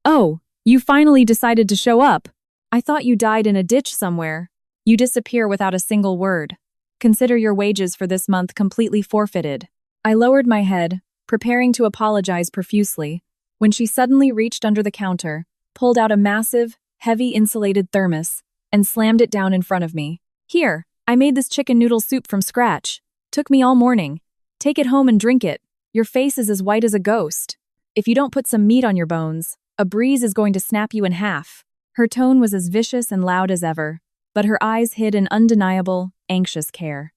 Oh, you finally decided to show up. I thought you died in a ditch somewhere. You disappear without a single word. Consider your wages for this month completely forfeited. I lowered my head, preparing to apologize profusely, when she suddenly reached under the counter, pulled out a massive, heavy insulated thermos, and slammed it down in front of me. Here, I made this chicken noodle soup from scratch. Took me all morning. Take it home and drink it. Your face is as white as a ghost. If you don't put some meat on your bones, a breeze is going to snap you in half. Her tone was as vicious and loud as ever, but her eyes hid an undeniable, anxious care.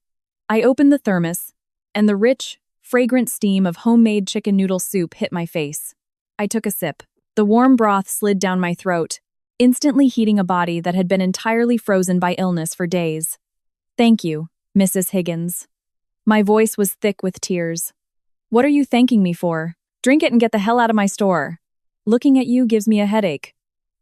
I opened the thermos, and the rich, fragrant steam of homemade chicken noodle soup hit my face. I took a sip. The warm broth slid down my throat, instantly heating a body that had been entirely frozen by illness for days. Thank you, Mrs. Higgins. My voice was thick with tears. What are you thanking me for? Drink it and get the hell out of my store. Looking at you gives me a headache.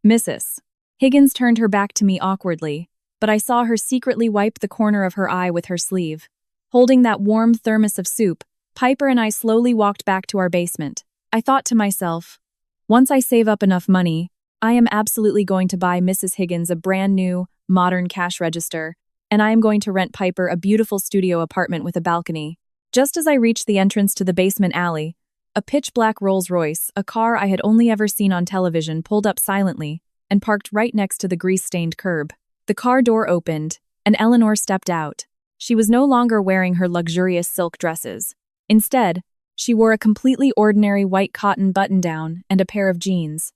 Mrs. Higgins turned her back to me awkwardly, but I saw her secretly wipe the corner of her eye with her sleeve. Holding that warm thermos of soup, Piper and I slowly walked back to our basement. I thought to myself, once I save up enough money, I am absolutely going to buy Mrs. Higgins a brand new, modern cash register, and I am going to rent Piper a beautiful studio apartment with a balcony. Just as I reached the entrance to the basement alley, a pitch-black Rolls-Royce, a car I had only ever seen on television, pulled up silently and parked right next to the grease-stained curb. The car door opened, and Eleanor stepped out. She was no longer wearing her luxurious silk dresses. Instead, she wore a completely ordinary white cotton button-down and a pair of jeans.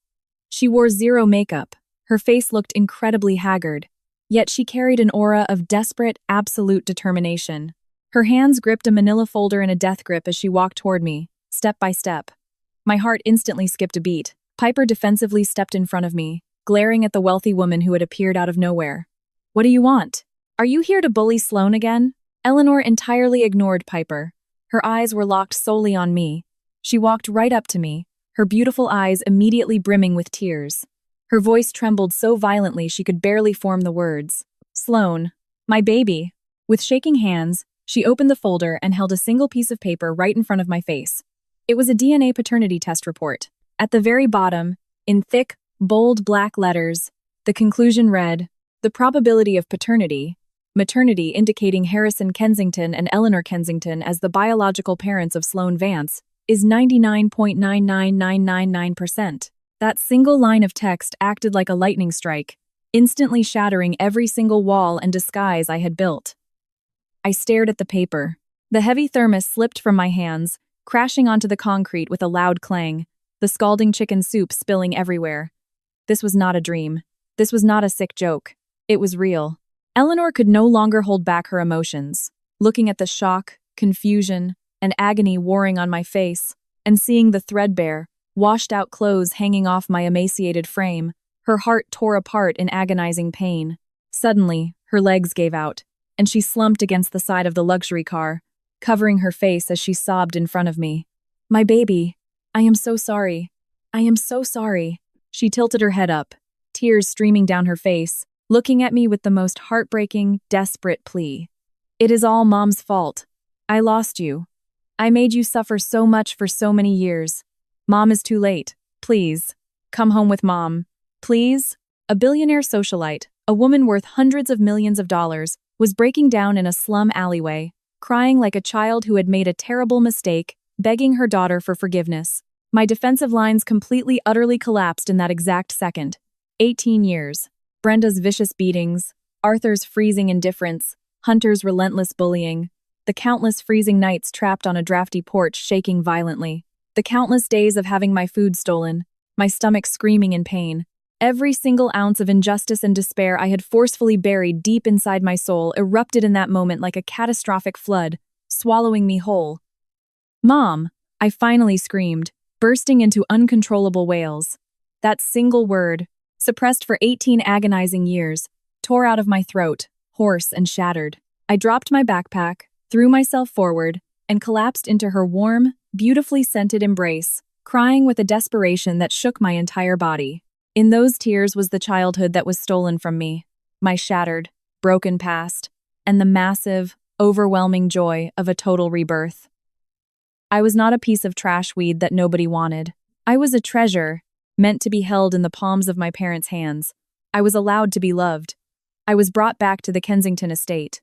She wore zero makeup. Her face looked incredibly haggard, yet she carried an aura of desperate, absolute determination. Her hands gripped a manila folder in a death grip as she walked toward me, step by step. My heart instantly skipped a beat. Piper defensively stepped in front of me, glaring at the wealthy woman who had appeared out of nowhere. What do you want? Are you here to bully Sloane again? Eleanor entirely ignored Piper. Her eyes were locked solely on me. She walked right up to me, her beautiful eyes immediately brimming with tears. Her voice trembled so violently she could barely form the words. Sloane, my baby. With shaking hands, she opened the folder and held a single piece of paper right in front of my face. It was a DNA paternity test report. At the very bottom, in thick, bold black letters, the conclusion read, the probability of paternity, maternity indicating Harrison Kensington and Eleanor Kensington as the biological parents of Sloane Vance, is 99.99999%. That single line of text acted like a lightning strike, instantly shattering every single wall and disguise I had built. I stared at the paper. The heavy thermos slipped from my hands, crashing onto the concrete with a loud clang, the scalding chicken soup spilling everywhere. This was not a dream. This was not a sick joke. It was real. Eleanor could no longer hold back her emotions, looking at the shock, confusion, and agony warring on my face, and seeing the threadbare, washed-out clothes hanging off my emaciated frame. Her heart tore apart in agonizing pain. Suddenly, her legs gave out, and she slumped against the side of the luxury car, covering her face as she sobbed in front of me. "My baby, I am so sorry. I am so sorry." She tilted her head up, tears streaming down her face, looking at me with the most heartbreaking, desperate plea. "It is all Mom's fault. I lost you. I made you suffer so much for so many years. Mom is too late. Please, come home with Mom. Please?" A billionaire socialite, a woman worth hundreds of millions of dollars, was breaking down in a slum alleyway, crying like a child who had made a terrible mistake, begging her daughter for forgiveness. My defensive lines completely utterly collapsed in that exact second. 18 years. Brenda's vicious beatings, Arthur's freezing indifference, Hunter's relentless bullying, the countless freezing nights trapped on a drafty porch shaking violently, the countless days of having my food stolen, my stomach screaming in pain. Every single ounce of injustice and despair I had forcefully buried deep inside my soul erupted in that moment like a catastrophic flood, swallowing me whole. "Mom!" I finally screamed, bursting into uncontrollable wails. That single word, suppressed for 18 agonizing years, tore out of my throat, hoarse and shattered. I dropped my backpack, threw myself forward, and collapsed into her warm, beautifully scented embrace, crying with a desperation that shook my entire body. In those tears was the childhood that was stolen from me, my shattered, broken past, and the massive, overwhelming joy of a total rebirth. I was not a piece of trash weed that nobody wanted. I was a treasure, meant to be held in the palms of my parents' hands. I was allowed to be loved. I was brought back to the Kensington estate.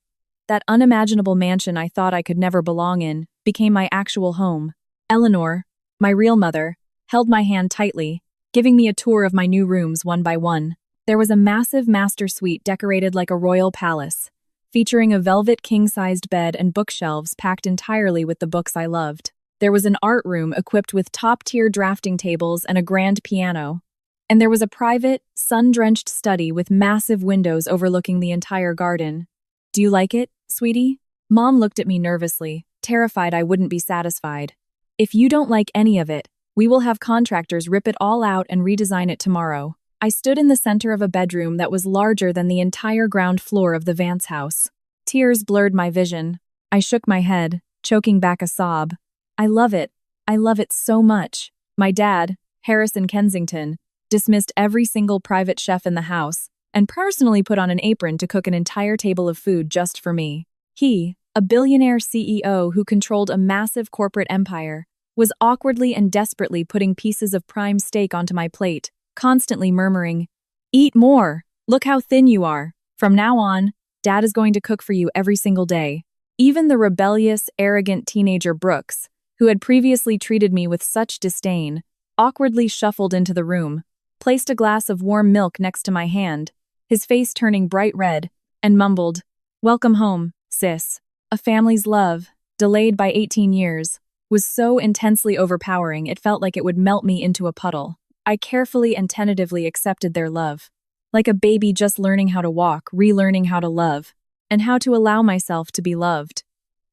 That unimaginable mansion I thought I could never belong in became my actual home. Eleanor, my real mother, held my hand tightly, giving me a tour of my new rooms one by one. There was a massive master suite decorated like a royal palace, featuring a velvet king-sized bed and bookshelves packed entirely with the books I loved. There was an art room equipped with top-tier drafting tables and a grand piano. And there was a private, sun-drenched study with massive windows overlooking the entire garden. "Do you like it, sweetie?" Mom looked at me nervously, terrified I wouldn't be satisfied. "If you don't like any of it, we will have contractors rip it all out and redesign it tomorrow." I stood in the center of a bedroom that was larger than the entire ground floor of the Vance house. Tears blurred my vision. I shook my head, choking back a sob. I love it. I love it so much. My dad, Harrison Kensington, dismissed every single private chef in the house and personally put on an apron to cook an entire table of food just for me. He, a billionaire CEO who controlled a massive corporate empire, was awkwardly and desperately putting pieces of prime steak onto my plate, constantly murmuring, "Eat more! Look how thin you are! From now on, Dad is going to cook for you every single day." Even the rebellious, arrogant teenager Brooks, who had previously treated me with such disdain, awkwardly shuffled into the room, placed a glass of warm milk next to my hand, his face turning bright red, and mumbled, "Welcome home, sis." A family's love, delayed by 18 years, was so intensely overpowering it felt like it would melt me into a puddle. I carefully and tentatively accepted their love, like a baby just learning how to walk, relearning how to love, and how to allow myself to be loved.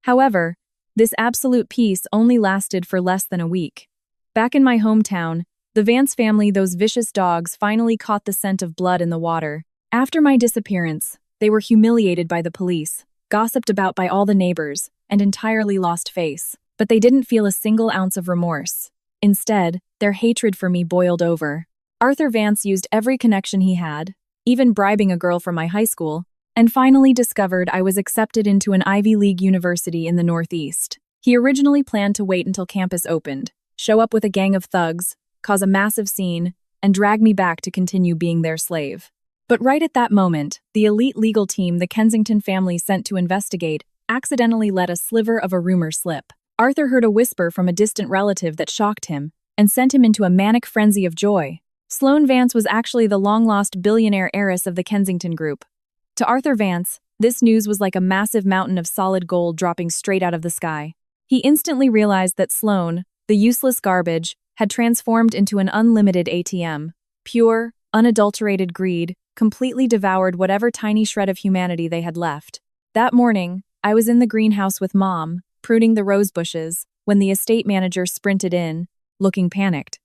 However, this absolute peace only lasted for less than a week. Back in my hometown, the Vance family, those vicious dogs, finally caught the scent of blood in the water. After my disappearance, they were humiliated by the police, gossiped about by all the neighbors, and entirely lost face. But they didn't feel a single ounce of remorse. Instead, their hatred for me boiled over. Arthur Vance used every connection he had, even bribing a girl from my high school, and finally discovered I was accepted into an Ivy League university in the Northeast. He originally planned to wait until campus opened, show up with a gang of thugs, cause a massive scene, and drag me back to continue being their slave. But right at that moment, the elite legal team the Kensington family sent to investigate accidentally let a sliver of a rumor slip. Arthur heard a whisper from a distant relative that shocked him and sent him into a manic frenzy of joy. Sloane Vance was actually the long-lost billionaire heiress of the Kensington Group. To Arthur Vance, this news was like a massive mountain of solid gold dropping straight out of the sky. He instantly realized that Sloane, the useless garbage, had transformed into an unlimited ATM. Pure, unadulterated greed completely devoured whatever tiny shred of humanity they had left. That morning, I was in the greenhouse with Mom, pruning the rose bushes, when the estate manager sprinted in, looking panicked.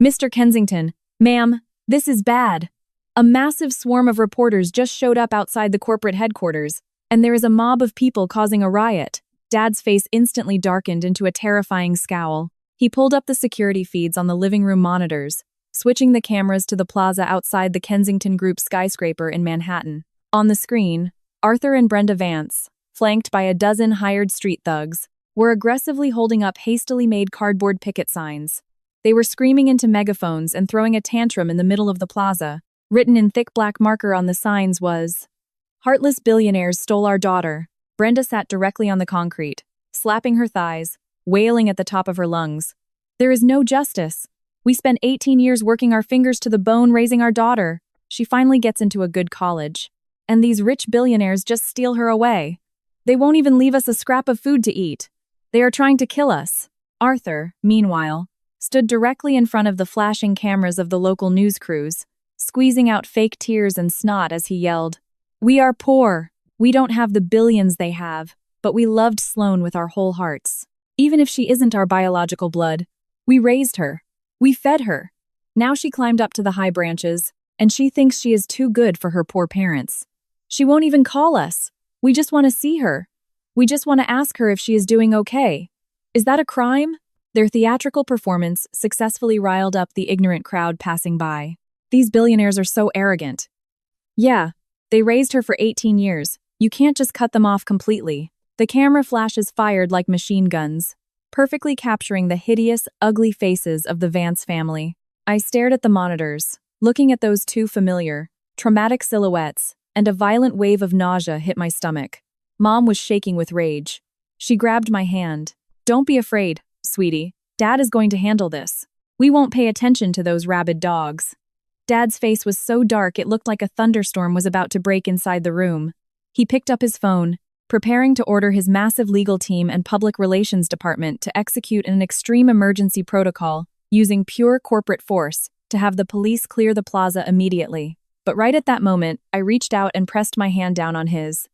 "Mr. Kensington, ma'am, this is bad. A massive swarm of reporters just showed up outside the corporate headquarters, and there is a mob of people causing a riot." Dad's face instantly darkened into a terrifying scowl. He pulled up the security feeds on the living room monitors, switching the cameras to the plaza outside the Kensington Group skyscraper in Manhattan. On the screen, Arthur and Brenda Vance, flanked by a dozen hired street thugs, were aggressively holding up hastily made cardboard picket signs. They were screaming into megaphones and throwing a tantrum in the middle of the plaza. Written in thick black marker on the signs was, "Heartless billionaires stole our daughter." Brenda sat directly on the concrete, slapping her thighs, wailing at the top of her lungs. "There is no justice. We spent 18 years working our fingers to the bone raising our daughter. She finally gets into a good college. And these rich billionaires just steal her away. They won't even leave us a scrap of food to eat. They are trying to kill us." Arthur, meanwhile, stood directly in front of the flashing cameras of the local news crews, squeezing out fake tears and snot as he yelled, "We are poor. We don't have the billions they have, but we loved Sloane with our whole hearts. Even if she isn't our biological blood, we raised her. We fed her. Now she climbed up to the high branches, and she thinks she is too good for her poor parents. She won't even call us. We just want to see her. We just want to ask her if she is doing okay. Is that a crime?" Their theatrical performance successfully riled up the ignorant crowd passing by. "These billionaires are so arrogant." "Yeah, they raised her for 18 years. You can't just cut them off completely." The camera flashes fired like machine guns, perfectly capturing the hideous, ugly faces of the Vance family. I stared at the monitors, looking at those two familiar, traumatic silhouettes, and a violent wave of nausea hit my stomach. Mom was shaking with rage. She grabbed my hand. "Don't be afraid, sweetie. Dad is going to handle this. We won't pay attention to those rabid dogs." Dad's face was so dark it looked like a thunderstorm was about to break inside the room. He picked up his phone, preparing to order his massive legal team and public relations department to execute an extreme emergency protocol using pure corporate force to have the police clear the plaza immediately. But right at that moment, I reached out and pressed my hand down on his.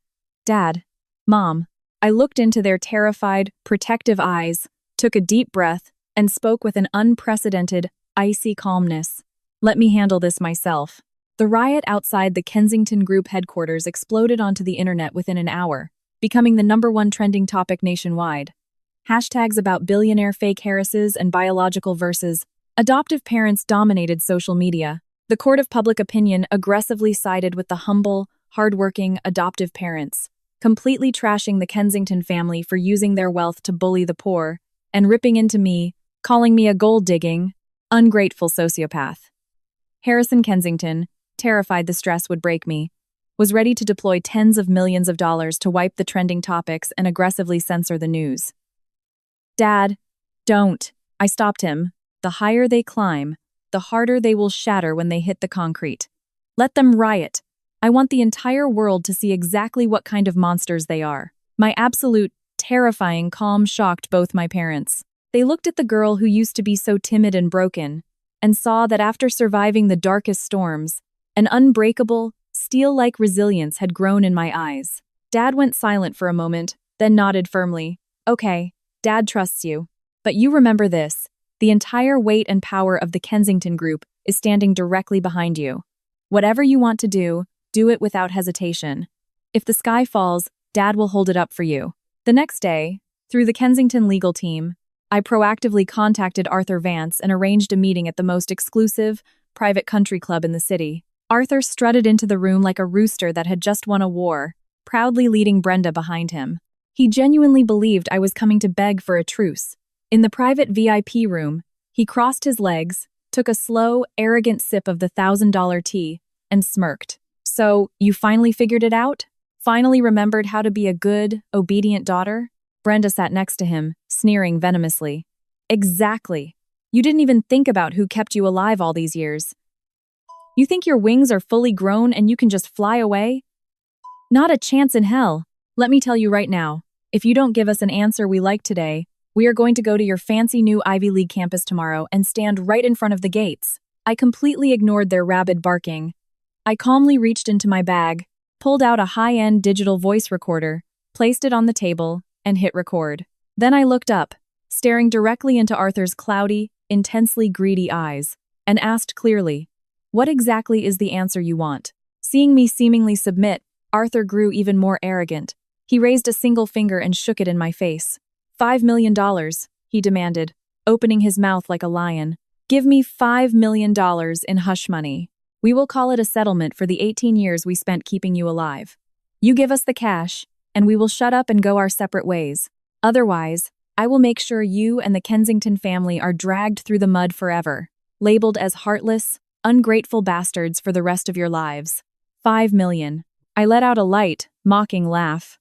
"Dad, Mom." I looked into their terrified, protective eyes, took a deep breath, and spoke with an unprecedented, icy calmness. "Let me handle this myself." The riot outside the Kensington Group headquarters exploded onto the internet within an hour, becoming the #1 trending topic nationwide. Hashtags about billionaire fake heiresses and biological versus adoptive parents dominated social media. The court of public opinion aggressively sided with the humble, hardworking, adoptive parents, completely trashing the Kensington family for using their wealth to bully the poor, and ripping into me, calling me a gold-digging, ungrateful sociopath. Harrison Kensington, terrified the stress would break me, was ready to deploy tens of millions of dollars to wipe the trending topics and aggressively censor the news. "Dad, don't." I stopped him. "The higher they climb, the harder they will shatter when they hit the concrete. Let them riot. I want the entire world to see exactly what kind of monsters they are." My absolute, terrifying calm shocked both my parents. They looked at the girl who used to be so timid and broken, and saw that after surviving the darkest storms, an unbreakable, steel-like resilience had grown in my eyes. Dad went silent for a moment, then nodded firmly. "Okay, Dad trusts you. But you remember this. The entire weight and power of the Kensington Group is standing directly behind you. Whatever you want to do it without hesitation. If the sky falls, Dad will hold it up for you." The next day, through the Kensington legal team, I proactively contacted Arthur Vance and arranged a meeting at the most exclusive, private country club in the city. Arthur strutted into the room like a rooster that had just won a war, proudly leading Brenda behind him. He genuinely believed I was coming to beg for a truce. In the private VIP room, he crossed his legs, took a slow, arrogant sip of the $1,000 tea, and smirked. So, you finally figured it out? Finally remembered how to be a good, obedient daughter? Brenda sat next to him, sneering venomously. Exactly. You didn't even think about who kept you alive all these years. You think your wings are fully grown and you can just fly away? Not a chance in hell. Let me tell you right now, if you don't give us an answer we like today, we are going to go to your fancy new Ivy League campus tomorrow and stand right in front of the gates. I completely ignored their rabid barking. I calmly reached into my bag, pulled out a high-end digital voice recorder, placed it on the table, and hit record. Then I looked up, staring directly into Arthur's cloudy, intensely greedy eyes, and asked clearly, "What exactly is the answer you want?" Seeing me seemingly submit, Arthur grew even more arrogant. He raised a single finger and shook it in my face. $5 million, he demanded, opening his mouth like a lion. Give me $5 million in hush money. We will call it a settlement for the 18 years we spent keeping you alive. You give us the cash, and we will shut up and go our separate ways. Otherwise, I will make sure you and the Kensington family are dragged through the mud forever, labeled as heartless, ungrateful bastards for the rest of your lives. 5 million. I let out a light, mocking laugh.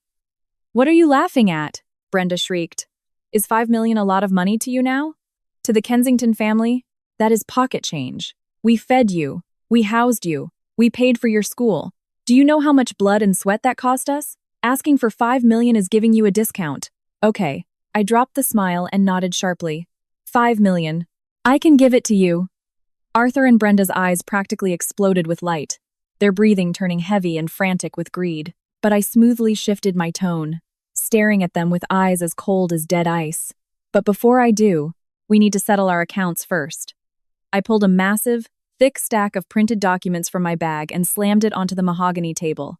What are you laughing at? Brenda shrieked. Is 5 million a lot of money to you now? To the Kensington family, that is pocket change. We fed you. We housed you. We paid for your school. Do you know how much blood and sweat that cost us? Asking for 5 million is giving you a discount. Okay. I dropped the smile and nodded sharply. 5 million. I can give it to you. Arthur and Brenda's eyes practically exploded with light, their breathing turning heavy and frantic with greed. But I smoothly shifted my tone, staring at them with eyes as cold as dead ice. But before I do, we need to settle our accounts first. I pulled a massive, thick stack of printed documents from my bag and slammed it onto the mahogany table.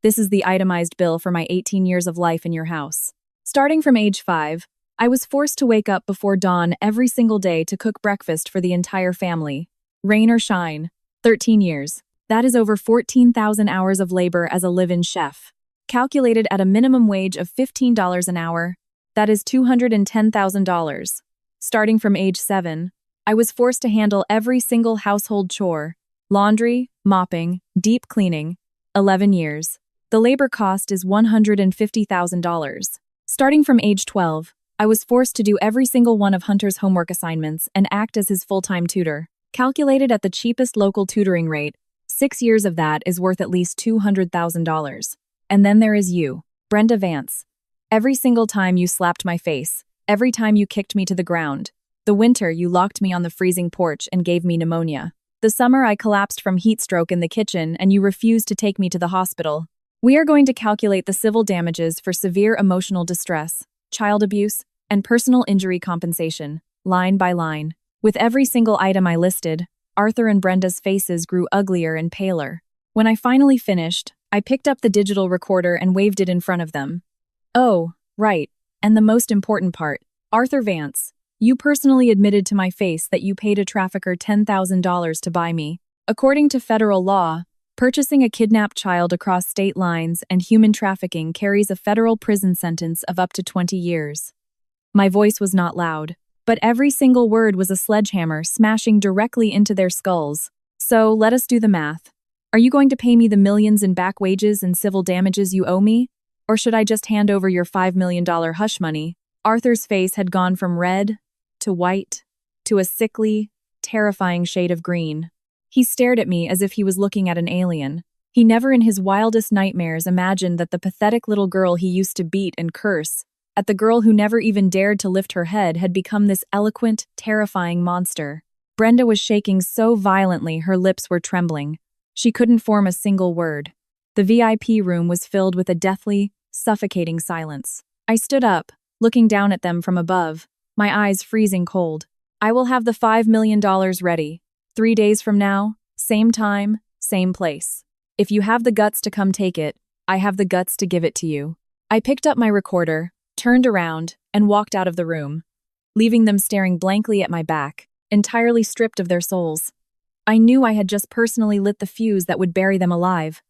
This is the itemized bill for my 18 years of life in your house. Starting from age 5, I was forced to wake up before dawn every single day to cook breakfast for the entire family. Rain or shine. 13 years. That is over 14,000 hours of labor as a live-in chef. Calculated at a minimum wage of $15 an hour, that is $210,000. Starting from age 7, I was forced to handle every single household chore, laundry, mopping, deep cleaning. 11 years. The labor cost is $150,000. Starting from age 12, I was forced to do every single one of Hunter's homework assignments and act as his full-time tutor. Calculated at the cheapest local tutoring rate, 6 years of that is worth at least $200,000. And then there is you, Brenda Vance. Every single time you slapped my face, every time you kicked me to the ground. The winter you locked me on the freezing porch and gave me pneumonia. The summer I collapsed from heat stroke in the kitchen and you refused to take me to the hospital. We are going to calculate the civil damages for severe emotional distress, child abuse, and personal injury compensation, line by line. With every single item I listed, Arthur and Brenda's faces grew uglier and paler. When I finally finished, I picked up the digital recorder and waved it in front of them. Oh, right, and the most important part, Arthur Vance, you personally admitted to my face that you paid a trafficker $10,000 to buy me. According to federal law, purchasing a kidnapped child across state lines and human trafficking carries a federal prison sentence of up to 20 years. My voice was not loud, but every single word was a sledgehammer smashing directly into their skulls. So let us do the math. Are you going to pay me the millions in back wages and civil damages you owe me? Or should I just hand over your $5 million hush money? Arthur's face had gone from red to white to a sickly, terrifying shade of green. He stared at me as if he was looking at an alien. He never in his wildest nightmares imagined that the pathetic little girl he used to beat and curse, at the girl who never even dared to lift her head, had become this eloquent, terrifying monster. Brenda was shaking so violently her lips were trembling. She couldn't form a single word. The VIP room was filled with a deathly, suffocating silence. I stood up, looking down at them from above, my eyes freezing cold. I will have the $5 million ready. 3 days from now, same time, same place. If you have the guts to come take it, I have the guts to give it to you. I picked up my recorder, turned around, and walked out of the room, leaving them staring blankly at my back, entirely stripped of their souls. I knew I had just personally lit the fuse that would bury them alive.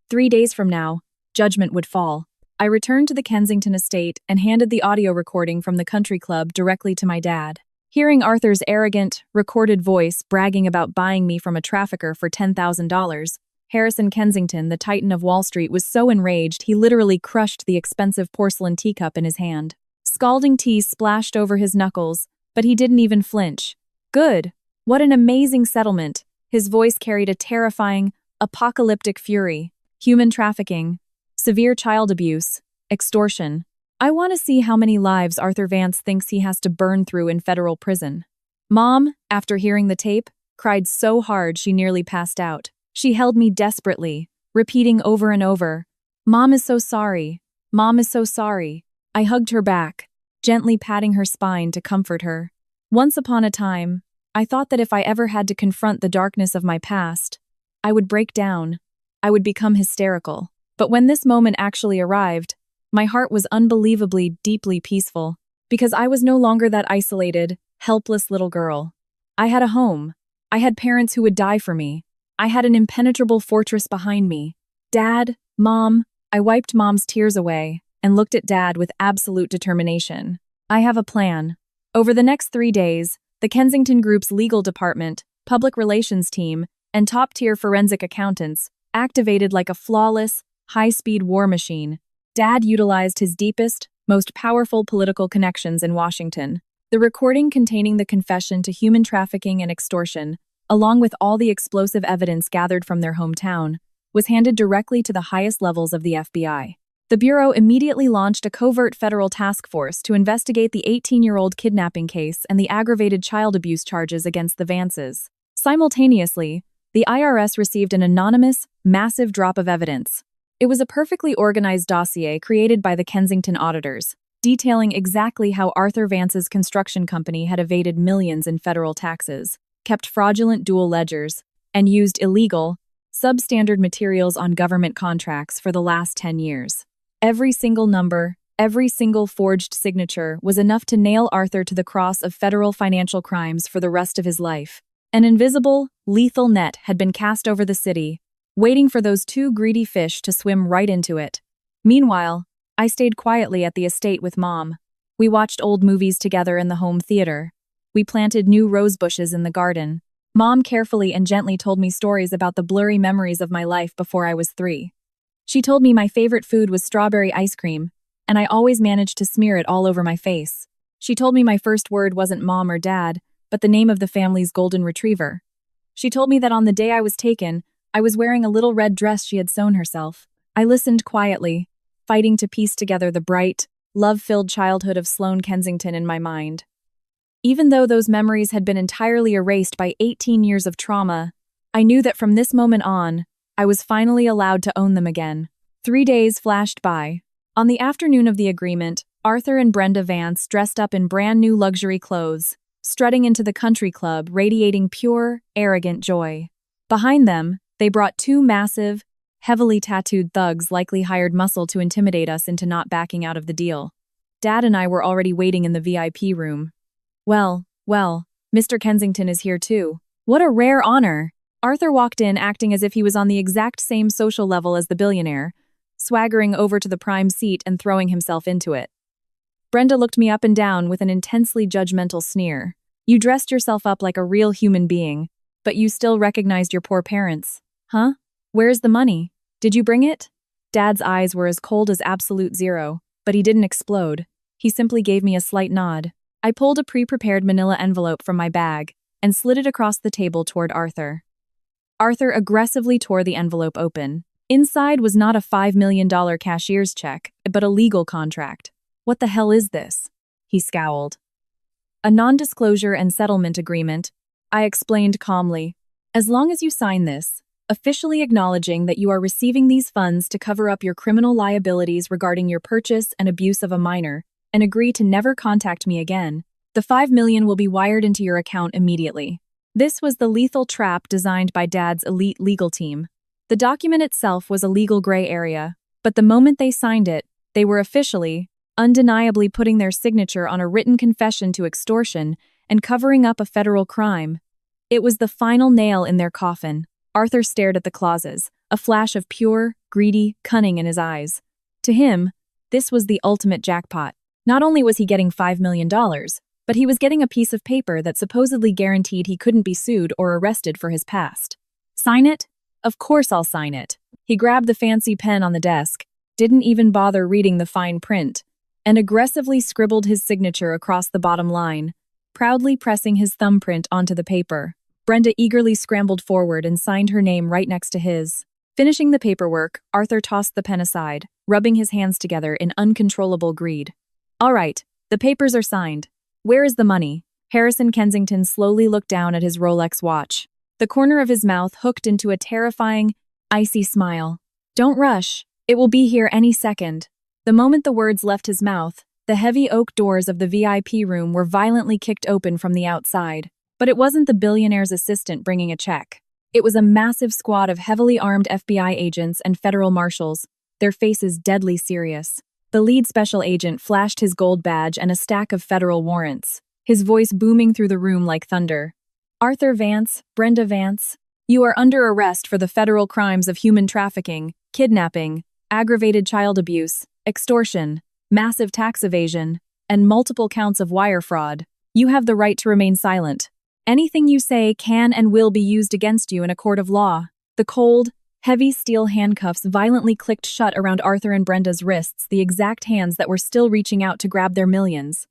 3 days from now, judgment would fall. I returned to the Kensington estate and handed the audio recording from the country club directly to my dad. Hearing Arthur's arrogant, recorded voice bragging about buying me from a trafficker for $10,000, Harrison Kensington, the titan of Wall Street, was so enraged he literally crushed the expensive porcelain teacup in his hand. Scalding tea splashed over his knuckles, but he didn't even flinch. Good. What an amazing settlement. His voice carried a terrifying, apocalyptic fury. Human trafficking, severe child abuse, extortion. I want to see how many lives Arthur Vance thinks he has to burn through in federal prison. Mom, after hearing the tape, cried so hard she nearly passed out. She held me desperately, repeating over and over, "Mom is so sorry. Mom is so sorry." I hugged her back, gently patting her spine to comfort her. Once upon a time, I thought that if I ever had to confront the darkness of my past, I would break down. I would become hysterical. But when this moment actually arrived, my heart was unbelievably, deeply peaceful, because I was no longer that isolated, helpless little girl. I had a home. I had parents who would die for me. I had an impenetrable fortress behind me. Dad, Mom, I wiped Mom's tears away and looked at Dad with absolute determination. I have a plan. Over the next 3 days, the Kensington Group's legal department, public relations team, and top-tier forensic accountants activated like a flawless, high-speed war machine. Dad utilized his deepest, most powerful political connections in Washington. The recording containing the confession to human trafficking and extortion, along with all the explosive evidence gathered from their hometown, was handed directly to the highest levels of the FBI. The Bureau immediately launched a covert federal task force to investigate the 18-year-old kidnapping case and the aggravated child abuse charges against the Vances. Simultaneously, the IRS received an anonymous, massive drop of evidence. It was a perfectly organized dossier created by the Kensington auditors, detailing exactly how Arthur Vance's construction company had evaded millions in federal taxes, kept fraudulent dual ledgers, and used illegal, substandard materials on government contracts for the last 10 years. Every single number, every single forged signature was enough to nail Arthur to the cross of federal financial crimes for the rest of his life. An invisible, lethal net had been cast over the city, waiting for those two greedy fish to swim right into it. Meanwhile, I stayed quietly at the estate with Mom. We watched old movies together in the home theater. We planted new rose bushes in the garden. Mom carefully and gently told me stories about the blurry memories of my life before I was 3. She told me my favorite food was strawberry ice cream, and I always managed to smear it all over my face. She told me my first word wasn't Mom or Dad, but the name of the family's golden retriever. She told me that on the day I was taken, I was wearing a little red dress she had sewn herself. I listened quietly, fighting to piece together the bright, love-filled childhood of Sloane Kensington in my mind. Even though those memories had been entirely erased by 18 years of trauma, I knew that from this moment on, I was finally allowed to own them again. 3 days flashed by. On the afternoon of the agreement, Arthur and Brenda Vance dressed up in brand new luxury clothes, strutting into the country club, radiating pure, arrogant joy. Behind them, they brought 2 massive, heavily tattooed thugs likely hired muscle to intimidate us into not backing out of the deal. Dad and I were already waiting in the VIP room. Well, Mr. Kensington is here too. What a rare honor! Arthur walked in acting as if he was on the exact same social level as the billionaire, swaggering over to the prime seat and throwing himself into it. Brenda looked me up and down with an intensely judgmental sneer. You dressed yourself up like a real human being, but you still recognized your poor parents. Huh? Where's the money? Did you bring it? Dad's eyes were as cold as absolute zero, but he didn't explode. He simply gave me a slight nod. I pulled a pre-prepared manila envelope from my bag and slid it across the table toward Arthur. Arthur aggressively tore the envelope open. Inside was not a $5 million cashier's check, but a legal contract. What the hell is this? He scowled. A non-disclosure and settlement agreement, I explained calmly. As long as you sign this, officially acknowledging that you are receiving these funds to cover up your criminal liabilities regarding your purchase and abuse of a minor, and agree to never contact me again, the $5 million will be wired into your account immediately. This was the lethal trap designed by Dad's elite legal team. The document itself was a legal gray area, but the moment they signed it, they were officially, undeniably putting their signature on a written confession to extortion and covering up a federal crime. It was the final nail in their coffin. Arthur stared at the clauses, a flash of pure, greedy cunning in his eyes. To him, this was the ultimate jackpot. Not only was he getting $5 million, but he was getting a piece of paper that supposedly guaranteed he couldn't be sued or arrested for his past. Sign it? Of course I'll sign it. He grabbed the fancy pen on the desk, didn't even bother reading the fine print, and aggressively scribbled his signature across the bottom line, proudly pressing his thumbprint onto the paper. Brenda eagerly scrambled forward and signed her name right next to his. Finishing the paperwork, Arthur tossed the pen aside, rubbing his hands together in uncontrollable greed. All right, the papers are signed. Where is the money? Harrison Kensington slowly looked down at his Rolex watch, the corner of his mouth hooked into a terrifying, icy smile. Don't rush. It will be here any second. The moment the words left his mouth, the heavy oak doors of the VIP room were violently kicked open from the outside. But it wasn't the billionaire's assistant bringing a check. It was a massive squad of heavily armed FBI agents and federal marshals, their faces deadly serious. The lead special agent flashed his gold badge and a stack of federal warrants, his voice booming through the room like thunder. Arthur Vance, Brenda Vance, you are under arrest for the federal crimes of human trafficking, kidnapping, aggravated child abuse, extortion, massive tax evasion, and multiple counts of wire fraud. You have the right to remain silent. Anything you say can and will be used against you in a court of law. The cold, heavy steel handcuffs violently clicked shut around Arthur and Brenda's wrists, the exact hands that were still reaching out to grab their millions.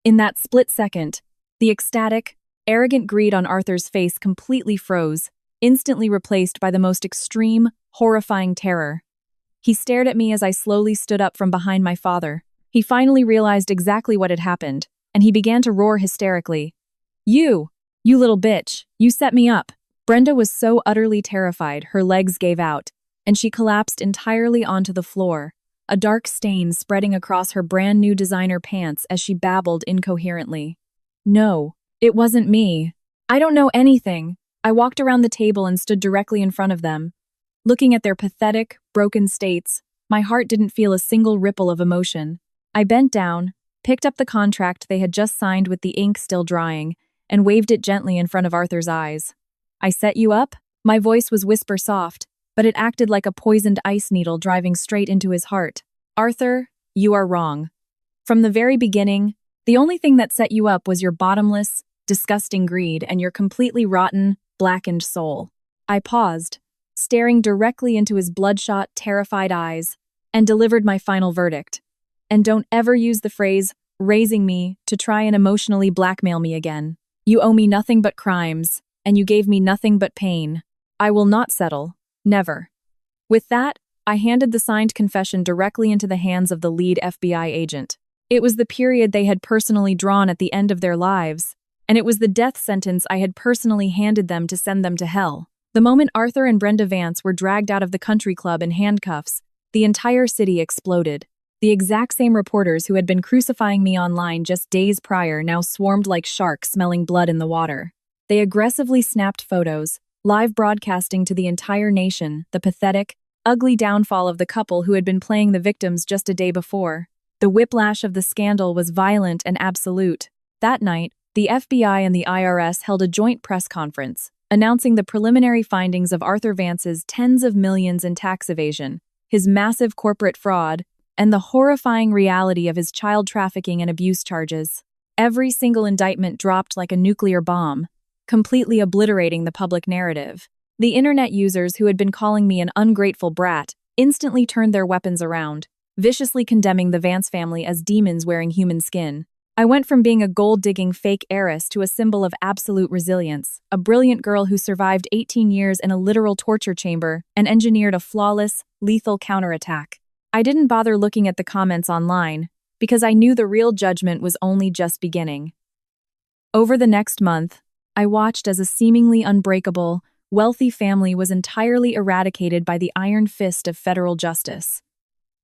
In that split second, the ecstatic, arrogant greed on Arthur's face completely froze, instantly replaced by the most extreme, horrifying terror. He stared at me as I slowly stood up from behind my father. He finally realized exactly what had happened, and he began to roar hysterically. You little bitch, you set me up. Brenda was so utterly terrified, her legs gave out, and she collapsed entirely onto the floor, a dark stain spreading across her brand new designer pants as she babbled incoherently. No, it wasn't me. I don't know anything. I walked around the table and stood directly in front of them. Looking at their pathetic, broken states, my heart didn't feel a single ripple of emotion. I bent down, picked up the contract they had just signed with the ink still drying, and waved it gently in front of Arthur's eyes. I set you up? My voice was whisper soft, but it acted like a poisoned ice needle driving straight into his heart. Arthur, you are wrong. From the very beginning, the only thing that set you up was your bottomless, disgusting greed and your completely rotten, blackened soul. I paused, staring directly into his bloodshot, terrified eyes, and delivered my final verdict. And don't ever use the phrase, raising me, to try and emotionally blackmail me again. You owe me nothing but crimes, and you gave me nothing but pain. I will not settle. Never. With that, I handed the signed confession directly into the hands of the lead FBI agent. It was the period they had personally drawn at the end of their lives, and it was the death sentence I had personally handed them to send them to hell. The moment Arthur and Brenda Vance were dragged out of the country club in handcuffs, the entire city exploded. The exact same reporters who had been crucifying me online just days prior now swarmed like sharks smelling blood in the water. They aggressively snapped photos, live broadcasting to the entire nation the pathetic, ugly downfall of the couple who had been playing the victims just a day before. The whiplash of the scandal was violent and absolute. That night, the FBI and the IRS held a joint press conference, announcing the preliminary findings of Arthur Vance's tens of millions in tax evasion, his massive corporate fraud, and the horrifying reality of his child trafficking and abuse charges. Every single indictment dropped like a nuclear bomb, completely obliterating the public narrative. The internet users who had been calling me an ungrateful brat instantly turned their weapons around, viciously condemning the Vance family as demons wearing human skin. I went from being a gold-digging fake heiress to a symbol of absolute resilience, a brilliant girl who survived 18 years in a literal torture chamber and engineered a flawless, lethal counterattack. I didn't bother looking at the comments online, because I knew the real judgment was only just beginning. Over the next month, I watched as a seemingly unbreakable, wealthy family was entirely eradicated by the iron fist of federal justice.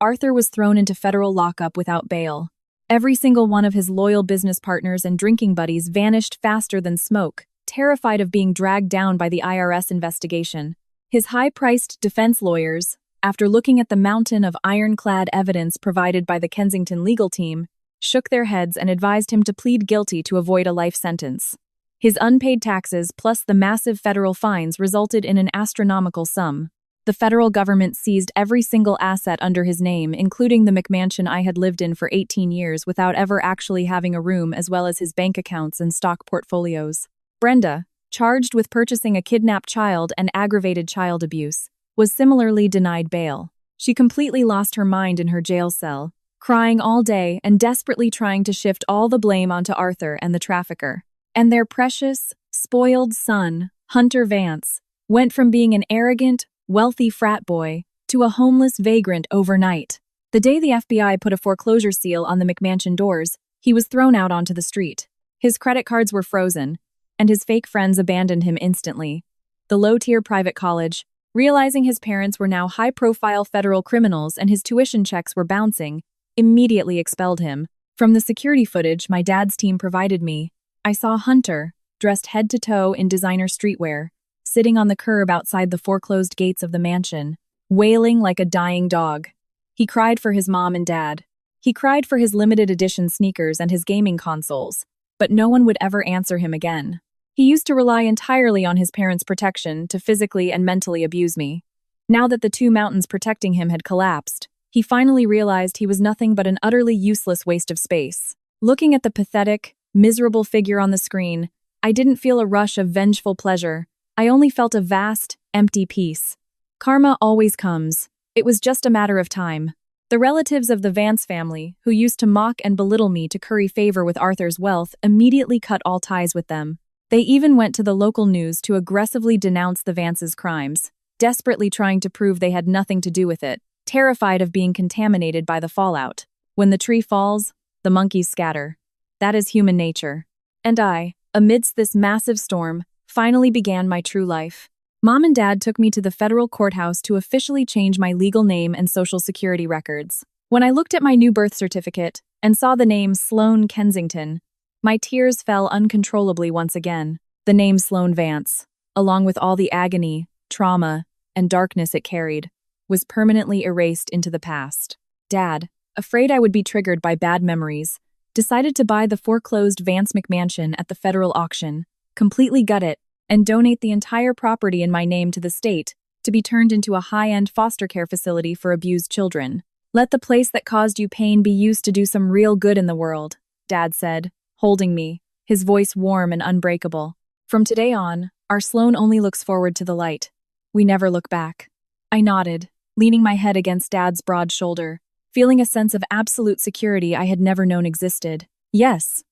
Arthur was thrown into federal lockup without bail. Every single one of his loyal business partners and drinking buddies vanished faster than smoke, terrified of being dragged down by the IRS investigation. His high-priced defense lawyers, after looking at the mountain of ironclad evidence provided by the Kensington legal team, shook their heads and advised him to plead guilty to avoid a life sentence. His unpaid taxes plus the massive federal fines resulted in an astronomical sum. The federal government seized every single asset under his name, including the McMansion I had lived in for 18 years without ever actually having a room, as well as his bank accounts and stock portfolios. Brenda, charged with purchasing a kidnapped child and aggravated child abuse, was similarly denied bail. She completely lost her mind in her jail cell, crying all day and desperately trying to shift all the blame onto Arthur and the trafficker. And their precious, spoiled son, Hunter Vance, went from being an arrogant, wealthy frat boy to a homeless vagrant overnight. The day the FBI put a foreclosure seal on the McMansion doors, he was thrown out onto the street. His credit cards were frozen, and his fake friends abandoned him instantly. The low-tier private college, realizing his parents were now high-profile federal criminals and his tuition checks were bouncing, immediately expelled him. From the security footage my dad's team provided me, I saw Hunter, dressed head to toe in designer streetwear, sitting on the curb outside the foreclosed gates of the mansion, wailing like a dying dog. He cried for his mom and dad. He cried for his limited edition sneakers and his gaming consoles, but no one would ever answer him again. He used to rely entirely on his parents' protection to physically and mentally abuse me. Now that the two mountains protecting him had collapsed, he finally realized he was nothing but an utterly useless waste of space. Looking at the pathetic, miserable figure on the screen, I didn't feel a rush of vengeful pleasure. I only felt a vast, empty peace. Karma always comes. It was just a matter of time. The relatives of the Vance family, who used to mock and belittle me to curry favor with Arthur's wealth, immediately cut all ties with them. They even went to the local news to aggressively denounce the Vances' crimes, desperately trying to prove they had nothing to do with it, terrified of being contaminated by the fallout. When the tree falls, the monkeys scatter. That is human nature. And I, amidst this massive storm, finally began my true life. Mom and Dad took me to the federal courthouse to officially change my legal name and social security records. When I looked at my new birth certificate and saw the name Sloan Kensington, my tears fell uncontrollably once again. The name Sloan Vance, along with all the agony, trauma, and darkness it carried, was permanently erased into the past. Dad, afraid I would be triggered by bad memories, decided to buy the foreclosed Vance McMansion at the federal auction, completely gut it, and donate the entire property in my name to the state to be turned into a high-end foster care facility for abused children. Let the place that caused you pain be used to do some real good in the world, Dad said, holding me, his voice warm and unbreakable. From today on, our Sloan only looks forward to the light. We never look back. I nodded, leaning my head against Dad's broad shoulder, feeling a sense of absolute security I had never known existed. Yes.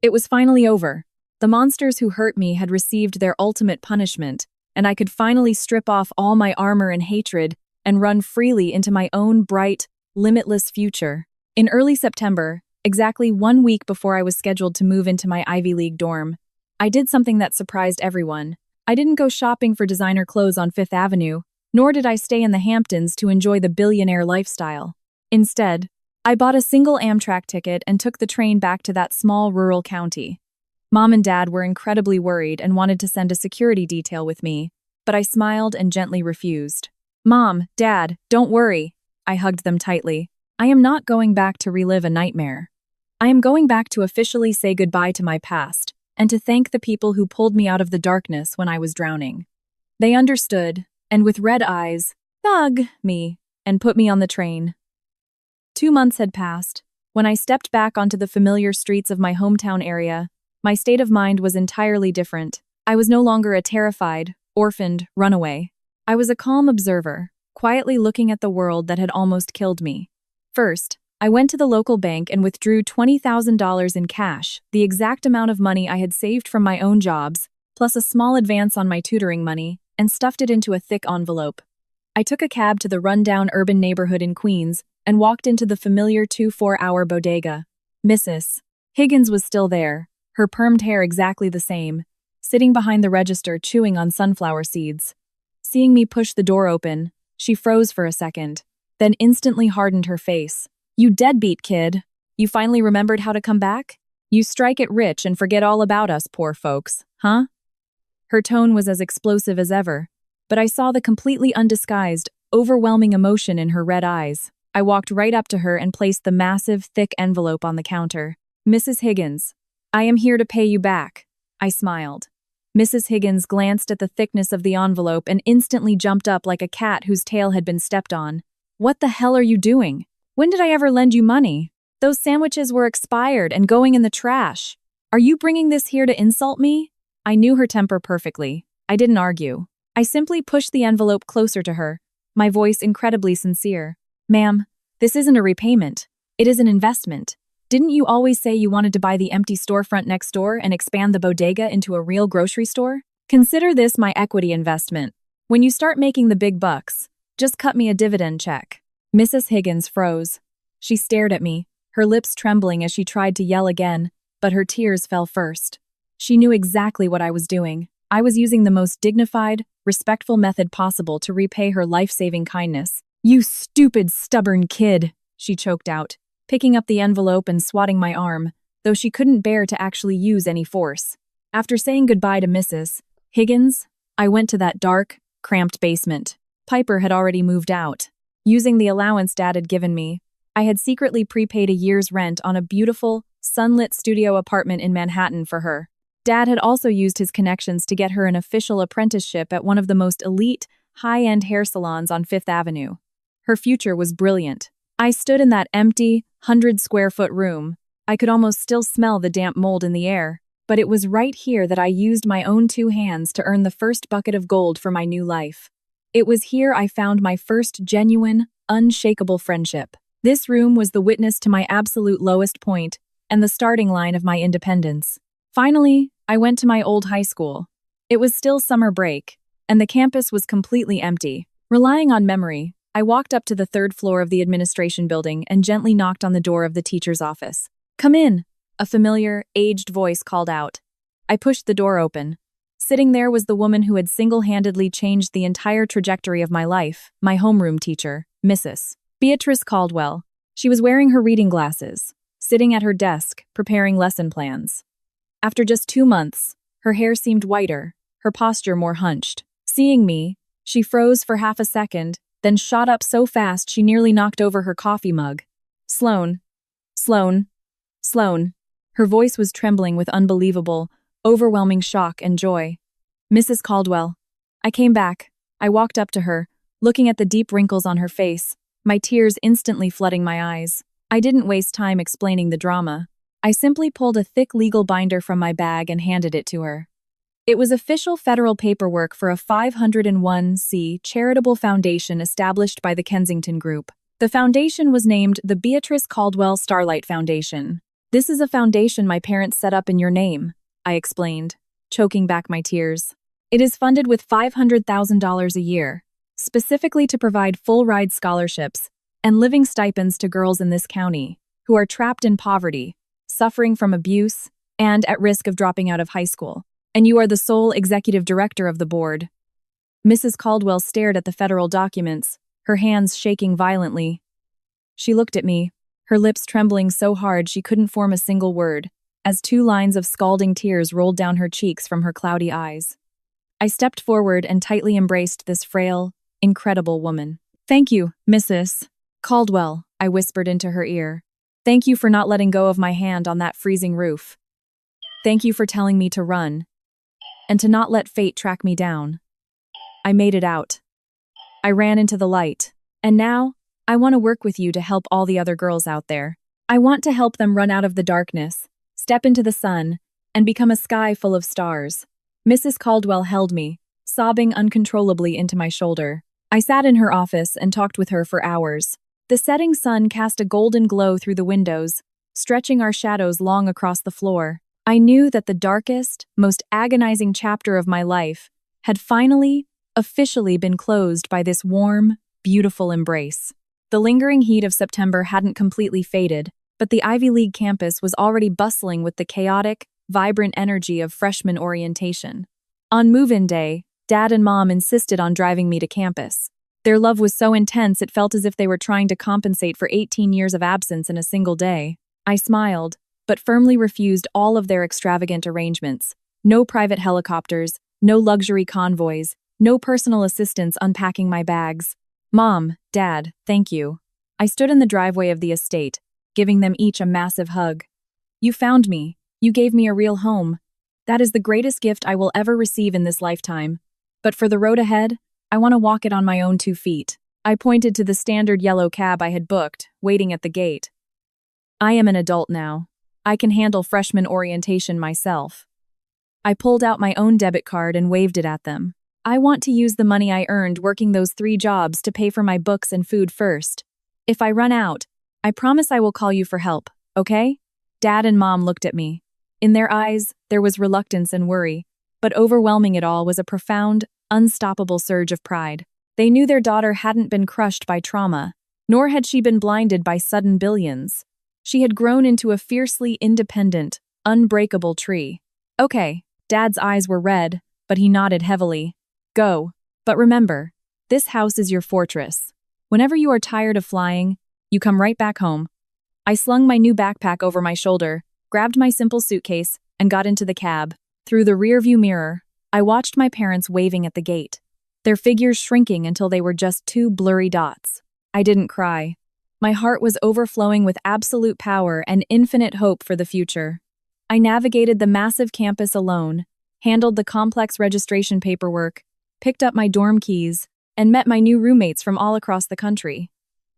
It was finally over. The monsters who hurt me had received their ultimate punishment, and I could finally strip off all my armor and hatred and run freely into my own bright, limitless future. In early September, exactly 1 week before I was scheduled to move into my Ivy League dorm, I did something that surprised everyone. I didn't go shopping for designer clothes on Fifth Avenue, nor did I stay in the Hamptons to enjoy the billionaire lifestyle. Instead, I bought a single Amtrak ticket and took the train back to that small rural county. Mom and Dad were incredibly worried and wanted to send a security detail with me, but I smiled and gently refused. Mom, Dad, don't worry. I hugged them tightly. I am not going back to relive a nightmare. I am going back to officially say goodbye to my past and to thank the people who pulled me out of the darkness when I was drowning. They understood, and with red eyes, hugged me and put me on the train. 2 months had passed. When I stepped back onto the familiar streets of my hometown area, my state of mind was entirely different. I was no longer a terrified, orphaned runaway. I was a calm observer, quietly looking at the world that had almost killed me. First, I went to the local bank and withdrew $20,000 in cash, the exact amount of money I had saved from my own jobs, plus a small advance on my tutoring money, and stuffed it into a thick envelope. I took a cab to the rundown urban neighborhood in Queens and walked into the familiar 2-4-hour bodega. Mrs. Higgins was still there, her permed hair exactly the same, sitting behind the register chewing on sunflower seeds. Seeing me push the door open, she froze for a second, then instantly hardened her face. You deadbeat kid. You finally remembered how to come back? You strike it rich and forget all about us poor folks, huh? Her tone was as explosive as ever, but I saw the completely undisguised, overwhelming emotion in her red eyes. I walked right up to her and placed the massive, thick envelope on the counter. Mrs. Higgins, I am here to pay you back. I smiled. Mrs. Higgins glanced at the thickness of the envelope and instantly jumped up like a cat whose tail had been stepped on. What the hell are you doing? When did I ever lend you money? Those sandwiches were expired and going in the trash. Are you bringing this here to insult me? I knew her temper perfectly. I didn't argue. I simply pushed the envelope closer to her, my voice incredibly sincere. Ma'am, this isn't a repayment. It is an investment. Didn't you always say you wanted to buy the empty storefront next door and expand the bodega into a real grocery store? Consider this my equity investment. When you start making the big bucks, just cut me a dividend check. Mrs. Higgins froze. She stared at me, her lips trembling as she tried to yell again, but her tears fell first. She knew exactly what I was doing. I was using the most dignified, respectful method possible to repay her life-saving kindness. You stupid, stubborn kid, she choked out, picking up the envelope and swatting my arm, though she couldn't bear to actually use any force. After saying goodbye to Mrs. Higgins, I went to that dark, cramped basement. Piper had already moved out. Using the allowance Dad had given me, I had secretly prepaid a year's rent on a beautiful, sunlit studio apartment in Manhattan for her. Dad had also used his connections to get her an official apprenticeship at one of the most elite, high-end hair salons on Fifth Avenue. Her future was brilliant. I stood in that empty, 100-square-foot room. I could almost still smell the damp mold in the air, but it was right here that I used my own 2 hands to earn the first bucket of gold for my new life. It was here I found my first genuine, unshakable friendship. This room was the witness to my absolute lowest point and the starting line of my independence. Finally, I went to my old high school. It was still summer break, and the campus was completely empty. Relying on memory, I walked up to the 3rd floor of the administration building and gently knocked on the door of the teacher's office. "Come in," a familiar, aged voice called out. I pushed the door open. Sitting there was the woman who had single-handedly changed the entire trajectory of my life, my homeroom teacher, Mrs. Beatrice Caldwell. She was wearing her reading glasses, sitting at her desk, preparing lesson plans. After just 2 months, her hair seemed whiter, her posture more hunched. Seeing me, she froze for half a second, then shot up so fast she nearly knocked over her coffee mug. Sloan. Sloan. Sloan. Her voice was trembling with unbelievable, overwhelming shock and joy. Mrs. Caldwell. I came back. I walked up to her, looking at the deep wrinkles on her face, my tears instantly flooding my eyes. I didn't waste time explaining the drama. I simply pulled a thick legal binder from my bag and handed it to her. It was official federal paperwork for a 501c charitable foundation established by the Kensington Group. The foundation was named the Beatrice Caldwell Starlight Foundation. "This is a foundation my parents set up in your name," I explained, choking back my tears. "It is funded with $500,000 a year, specifically to provide full-ride scholarships and living stipends to girls in this county who are trapped in poverty, suffering from abuse, and at risk of dropping out of high school. And you are the sole executive director of the board." Mrs. Caldwell stared at the federal documents, her hands shaking violently. She looked at me, her lips trembling so hard she couldn't form a single word, as 2 lines of scalding tears rolled down her cheeks from her cloudy eyes. I stepped forward and tightly embraced this frail, incredible woman. "Thank you, Mrs. Caldwell," I whispered into her ear. "Thank you for not letting go of my hand on that freezing roof. Thank you for telling me to run, and to not let fate track me down." I made it out. I ran into the light. And now, I want to work with you to help all the other girls out there. I want to help them run out of the darkness, step into the sun, and become a sky full of stars. Mrs. Caldwell held me, sobbing uncontrollably into my shoulder. I sat in her office and talked with her for hours. The setting sun cast a golden glow through the windows, stretching our shadows long across the floor. I knew that the darkest, most agonizing chapter of my life had finally, officially been closed by this warm, beautiful embrace. The lingering heat of September hadn't completely faded, but the Ivy League campus was already bustling with the chaotic, vibrant energy of freshman orientation. On move-in day, Dad and Mom insisted on driving me to campus. Their love was so intense it felt as if they were trying to compensate for 18 years of absence in a single day. I smiled, but firmly refused all of their extravagant arrangements. No private helicopters, no luxury convoys, no personal assistants unpacking my bags. "Mom, Dad, thank you." I stood in the driveway of the estate, giving them each a massive hug. "You found me. You gave me a real home. That is the greatest gift I will ever receive in this lifetime. But for the road ahead, I want to walk it on my own 2 feet." I pointed to the standard yellow cab I had booked, waiting at the gate. "I am an adult now. I can handle freshman orientation myself." I pulled out my own debit card and waved it at them. I want to use the money I earned working those 3 jobs to pay for my books and food first. If I run out, I promise I will call you for help, okay? Dad and Mom looked at me. In their eyes, there was reluctance and worry, but overwhelming it all was a profound, unstoppable surge of pride. They knew their daughter hadn't been crushed by trauma, nor had she been blinded by sudden billions. She had grown into a fiercely independent, unbreakable tree. Okay, Dad's eyes were red, but he nodded heavily. Go. But remember, this house is your fortress. Whenever you are tired of flying, you come right back home. I slung my new backpack over my shoulder, grabbed my simple suitcase, and got into the cab. Through the rearview mirror, I watched my parents waving at the gate, their figures shrinking until they were just 2 blurry dots. I didn't cry. My heart was overflowing with absolute power and infinite hope for the future. I navigated the massive campus alone, handled the complex registration paperwork, picked up my dorm keys, and met my new roommates from all across the country.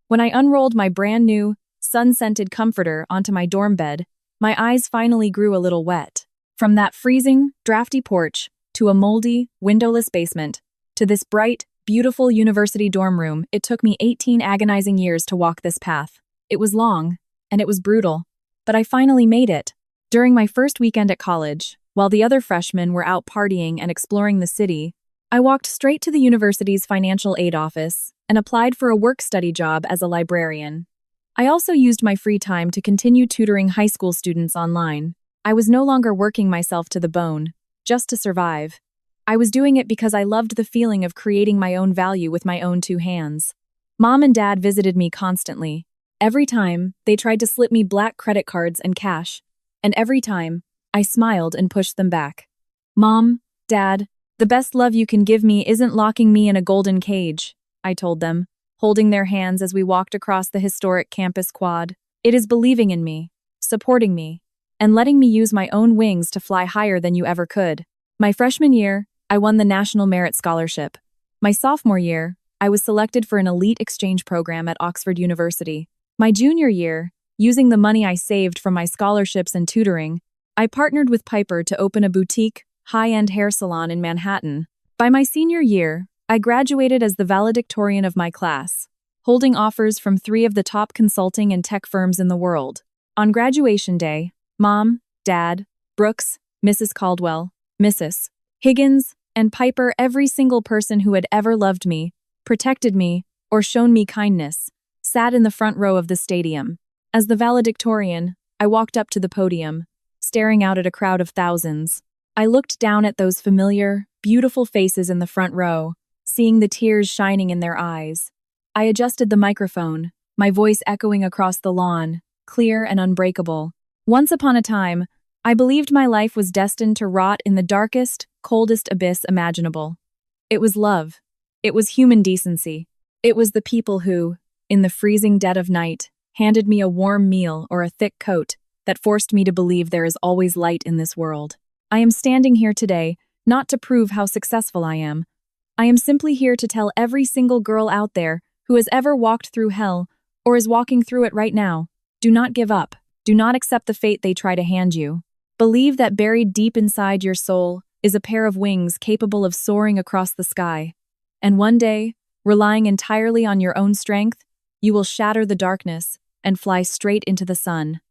When I unrolled my brand new, sun-scented comforter onto my dorm bed, my eyes finally grew a little wet. From that freezing, drafty porch, to a moldy, windowless basement, to this bright, beautiful university dorm room, it took me 18 agonizing years to walk this path. It was long, and it was brutal, but I finally made it. During my first weekend at college, while the other freshmen were out partying and exploring the city, I walked straight to the university's financial aid office and applied for a work-study job as a librarian. I also used my free time to continue tutoring high school students online. I was no longer working myself to the bone, just to survive. I was doing it because I loved the feeling of creating my own value with my own 2 hands. Mom and Dad visited me constantly. Every time, they tried to slip me black credit cards and cash. And every time, I smiled and pushed them back. Mom, Dad, the best love you can give me isn't locking me in a golden cage, I told them, holding their hands as we walked across the historic campus quad. It is believing in me, supporting me, and letting me use my own wings to fly higher than you ever could. My freshman year, I won the National Merit Scholarship. My sophomore year, I was selected for an elite exchange program at Oxford University. My junior year, using the money I saved from my scholarships and tutoring, I partnered with Piper to open a boutique, high-end hair salon in Manhattan. By my senior year, I graduated as the valedictorian of my class, holding offers from 3 of the top consulting and tech firms in the world. On graduation day, Mom, Dad, Brooks, Mrs. Caldwell, Mrs. Higgins, and Piper, every single person who had ever loved me, protected me, or shown me kindness, sat in the front row of the stadium. As the valedictorian, I walked up to the podium, staring out at a crowd of thousands. I looked down at those familiar, beautiful faces in the front row, seeing the tears shining in their eyes. I adjusted the microphone, my voice echoing across the lawn, clear and unbreakable. Once upon a time, I believed my life was destined to rot in the darkest, coldest abyss imaginable. It was love. It was human decency. It was the people who, in the freezing dead of night, handed me a warm meal or a thick coat that forced me to believe there is always light in this world. I am standing here today, not to prove how successful I am. I am simply here to tell every single girl out there who has ever walked through hell or is walking through it right now, do not give up. Do not accept the fate they try to hand you. Believe that buried deep inside your soul is a pair of wings capable of soaring across the sky. And one day, relying entirely on your own strength, you will shatter the darkness and fly straight into the sun.